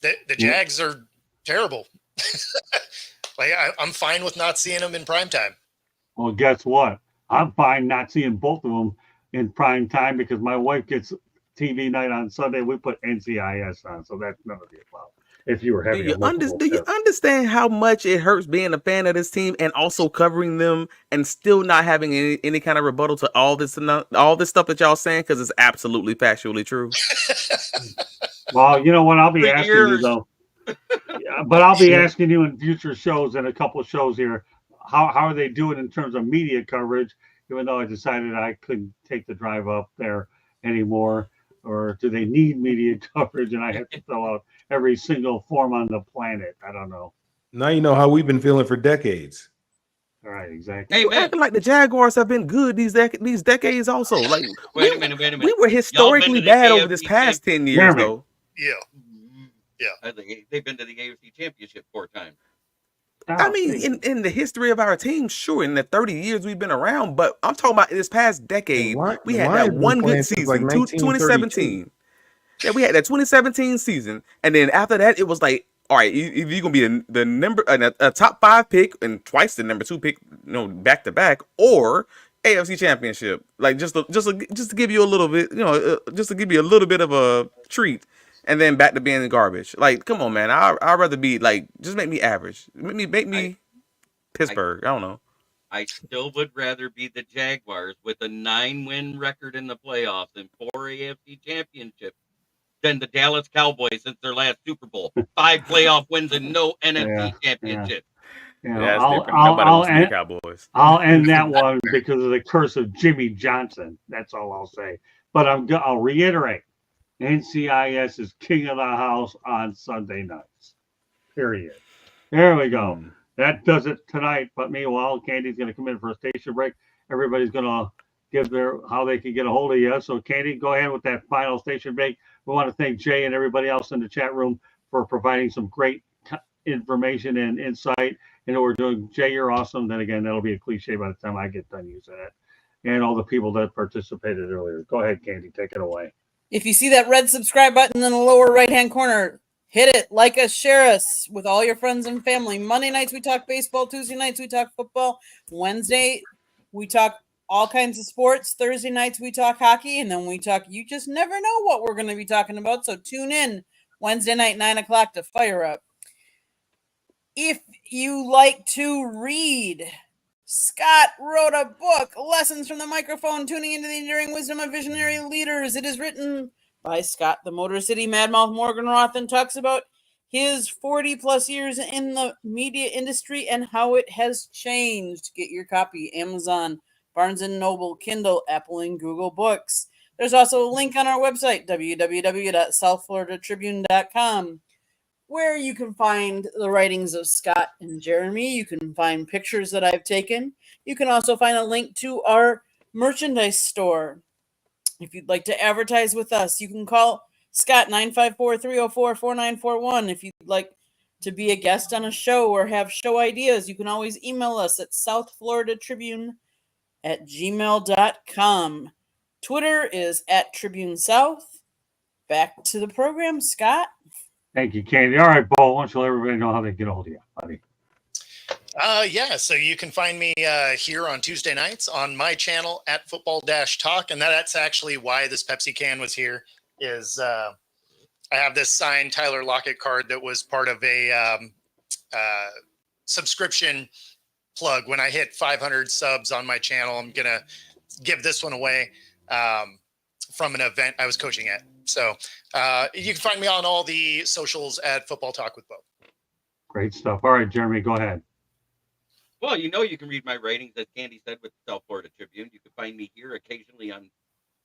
A: the Jags are terrible. Like I'm fine with not seeing them in prime time.
B: Well, guess what? I'm fine not seeing both of them in prime time because my wife gets TV night on Sunday. We put NCIS on, so that's none of the above. If you were having
D: do you understand how much it hurts being a fan of this team and also covering them and still not having any kind of rebuttal to all this stuff that y'all saying, because it's absolutely factually true?
B: Well, you know what? I'll be asking you though. Yeah, but I'll be asking you in future shows and a couple of shows here, how are they doing in terms of media coverage? Even though I decided I couldn't take the drive up there anymore, or do they need media coverage and I have to fill out every single form on the planet. I don't know.
E: Now you know how we've been feeling for decades.
B: All right, exactly.
C: Hey,
D: You
C: man.
D: acting like the Jaguars have been good these decades also. Like
C: Wait a minute.
D: we were historically
C: the
D: bad over this
C: AFC
D: past 10 years
B: Jeremy.
D: though.
A: Yeah.
C: I think they've been to the AFC Championship 4 times.
D: I mean, in the history of our team, sure, in the 30 years we've been around, but I'm talking about this past decade, we
E: The
D: had
E: Lions
D: that
E: been
D: one
E: playing
D: good
E: since,
D: season,
E: like, 1932.
D: 2017. Yeah, we had that 2017 season, and then after that, it was like, all right, if you're gonna be the number a top 5 pick and twice the number 2 pick, back to back, or AFC Championship, like just to give you a little bit, just to give you a little bit of a treat, and then back to being garbage. Like, come on, man, I'd rather be like, just make me average, make me Pittsburgh. I don't know.
C: I still would rather be the Jaguars with a 9-win record in the playoffs and 4 AFC championships than the Dallas Cowboys since their last Super Bowl. 5 playoff wins and no NFC championship.
D: Yeah, that's different. Nobody wants to be the Cowboys.
B: I'll end that one because of the curse of Jimmy Johnson. That's all I'll say. But I'll reiterate, NCIS is king of the house on Sunday nights. Period. There we go. That does it tonight. But meanwhile, Candy's going to come in for a station break. Everybody's going to give how they can get a hold of you. So, Candy, go ahead with that final station break. We want to thank Jay and everybody else in the chat room for providing some great information and insight. And we're doing, Jay, you're awesome. Then again, that'll be a cliche by the time I get done using it. And all the people that participated earlier. Go ahead, Candy, take it away.
F: If you see that red subscribe button in the lower right-hand corner, hit it, like us, share us with all your friends and family. Monday nights, we talk baseball. Tuesday nights, we talk football. Wednesday, we talk all kinds of sports. Thursday nights, we talk hockey. And then we talk, you just never know what we're going to be talking about. So tune in Wednesday night, 9 o'clock to Fire Up. If you like to read, Scott wrote a book, Lessons from the Microphone, Tuning into the Enduring Wisdom of Visionary Leaders. It is written by Scott, the Motor City Madmouth Morgenroth, and talks about his 40-plus years in the media industry and how it has changed. Get your copy, Amazon, Barnes & Noble, Kindle, Apple, and Google Books. There's also a link on our website, www.southfloridatribune.com, where you can find the writings of Scott and Jeremy. You can find pictures that I've taken. You can also find a link to our merchandise store. If you'd like to advertise with us, you can call Scott 954-304-4941. If you'd like to be a guest on a show or have show ideas, you can always email us at southfloridatribune@gmail.com. Twitter is @TribuneSouth. Back to the program, Scott.
B: Thank you, Candy. All right, Bo, why don't you let everybody know how they get a hold of you, buddy?
A: So you can find me here on Tuesday nights on my channel at Football-Talk, and that's actually why this Pepsi can was here. Is I have this signed Tyler Lockett card that was part of a subscription plug. When I hit 500 subs on my channel, I'm gonna give this one away from an event I was coaching at. So you can find me on all the socials at Football Talk with Bo.
B: Great stuff. All right, Jeremy, go ahead.
C: Well, you can read my writings, as Candy said, with the South Florida Tribune. You can find me here occasionally on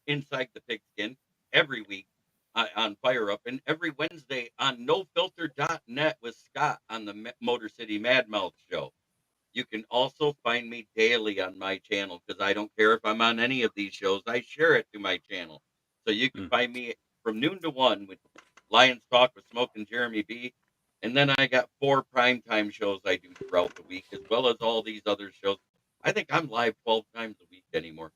C: Inside the Pigskin every week on Fire Up, and every Wednesday on NoFilter.net with Scott on the Motor City Madmouth show. You can also find me daily on my channel, because I don't care if I'm on any of these shows. I share it to my channel. So you can find me from noon to 1 with Lions Talk with Smoke and Jeremy B. And then I got 4 primetime shows I do throughout the week, as well as all these other shows. I think I'm live 12 times a week anymore.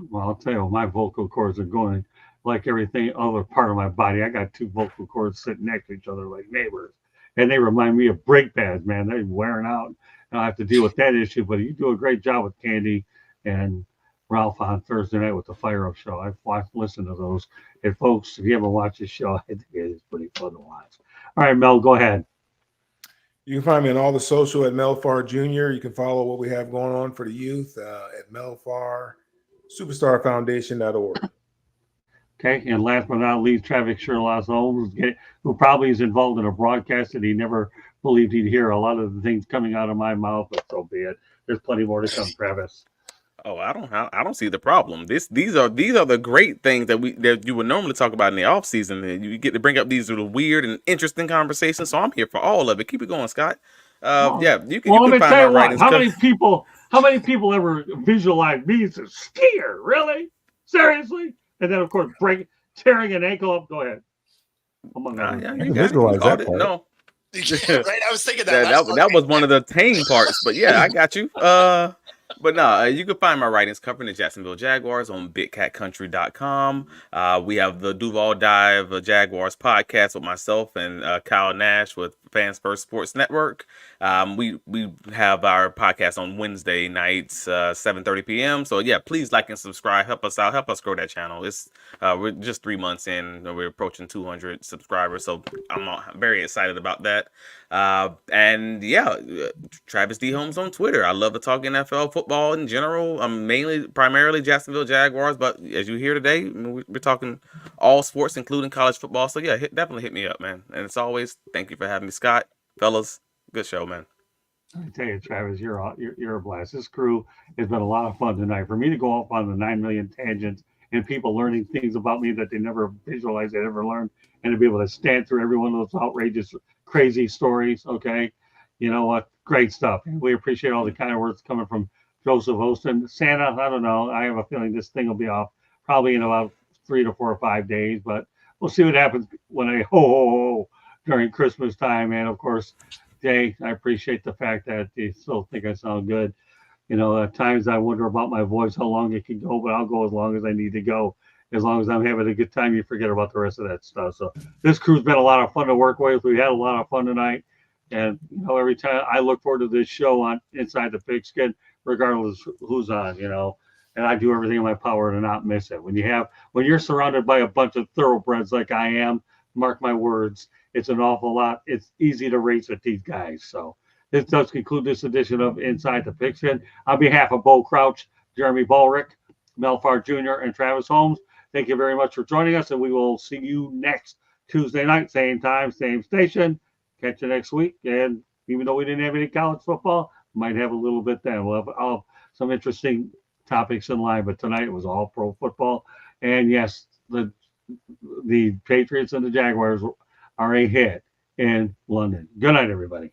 B: Well, I'll tell you, my vocal cords are going like everything other part of my body. I got 2 vocal cords sitting next to each other like neighbors. And they remind me of brake pads, man. They're wearing out. And I have to deal with that issue. But you do a great job with Candy and Ralph on Thursday night with the Fire Up show. I've listened to those. And folks, if you ever watch this show, I think it is pretty fun to watch. All right, Mel, go ahead.
E: You can find me on all the social at Melfar Jr. You can follow what we have going on for the youth at Melfar, superstarfoundation.org.
B: Okay, and last but not least, Travis Sherlock Holmes, who probably is involved in a broadcast that he never believed he'd hear a lot of the things coming out of my mouth, but so be it. There's plenty more to come, Travis.
D: Oh, I don't see the problem. These are the great things that you would normally talk about in the off season. And you get to bring up these little weird and interesting conversations. So I'm here for all of it. Keep it going, Scott. Yeah, you
B: Well, let
D: can
B: me
D: find
B: tell
D: my
B: you what.
D: writings.
B: How many people ever visualize me as a skier? Really? Seriously? And then, of course, tearing an ankle up. Go ahead. Among other
D: Yeah,
B: things.
E: I
D: you
E: can
D: got it.
E: visualize that part.
D: No.
A: Yeah, right. I was thinking that.
D: That was one of the tame parts, but yeah, I got you. But no, you can find my writings covering the Jacksonville Jaguars on BigCatCountry.com. We have the Duval Dive Jaguars podcast with myself and Kyle Nash with Fans First Sports Network. We have our podcast on Wednesday nights, 7:30 p.m. So yeah, please like and subscribe. Help us out. Help us grow that channel. It's we're just 3 months in. We're approaching 200 subscribers, so I'm very excited about that. And yeah, Travis D. Holmes on Twitter. I love to talk NFL football in general. I'm primarily Jacksonville Jaguars, but as you hear today, we're talking all sports, including college football. So yeah, definitely hit me up, man. And as always, thank you for having me, Scott. Fellas, good show, man.
B: I tell you, Travis, you're a blast. This crew has been a lot of fun tonight. For me to go off on the 9 million tangents and people learning things about me that they never visualized they ever learned, and to be able to stand through every one of those outrageous, crazy stories. Okay, you know what? Great stuff. We appreciate all the kind of words coming from Joseph Osteen. Santa, I don't know. I have a feeling this thing will be off probably in about 3 to 4 or 5 days, but we'll see what happens when I ho during Christmas time. And of course, Jay, I appreciate the fact that you still think I sound good. You know, at times I wonder about my voice, how long it can go, but I'll go as long as I need to go. As long as I'm having a good time, you forget about the rest of that stuff. So this crew's been a lot of fun to work with. We had a lot of fun tonight. And, you know, every time I look forward to this show on Inside the Pigskin, regardless who's on, you know, and I do everything in my power to not miss it. When you're surrounded by a bunch of thoroughbreds like I am, mark my words, it's an awful lot. It's easy to race with these guys. So this does conclude this edition of Inside the Pigskin. On behalf of Bo Crouch, Jeremy Ballrick, Mel Farr Jr., and Travis Holmes, thank you very much for joining us, and we will see you next Tuesday night, same time, same station. Catch you next week. And even though we didn't have any college football, might have a little bit then. We'll have some interesting topics in line, but tonight it was all pro football. And yes, the Patriots and the Jaguars are a hit in London. Good night, everybody.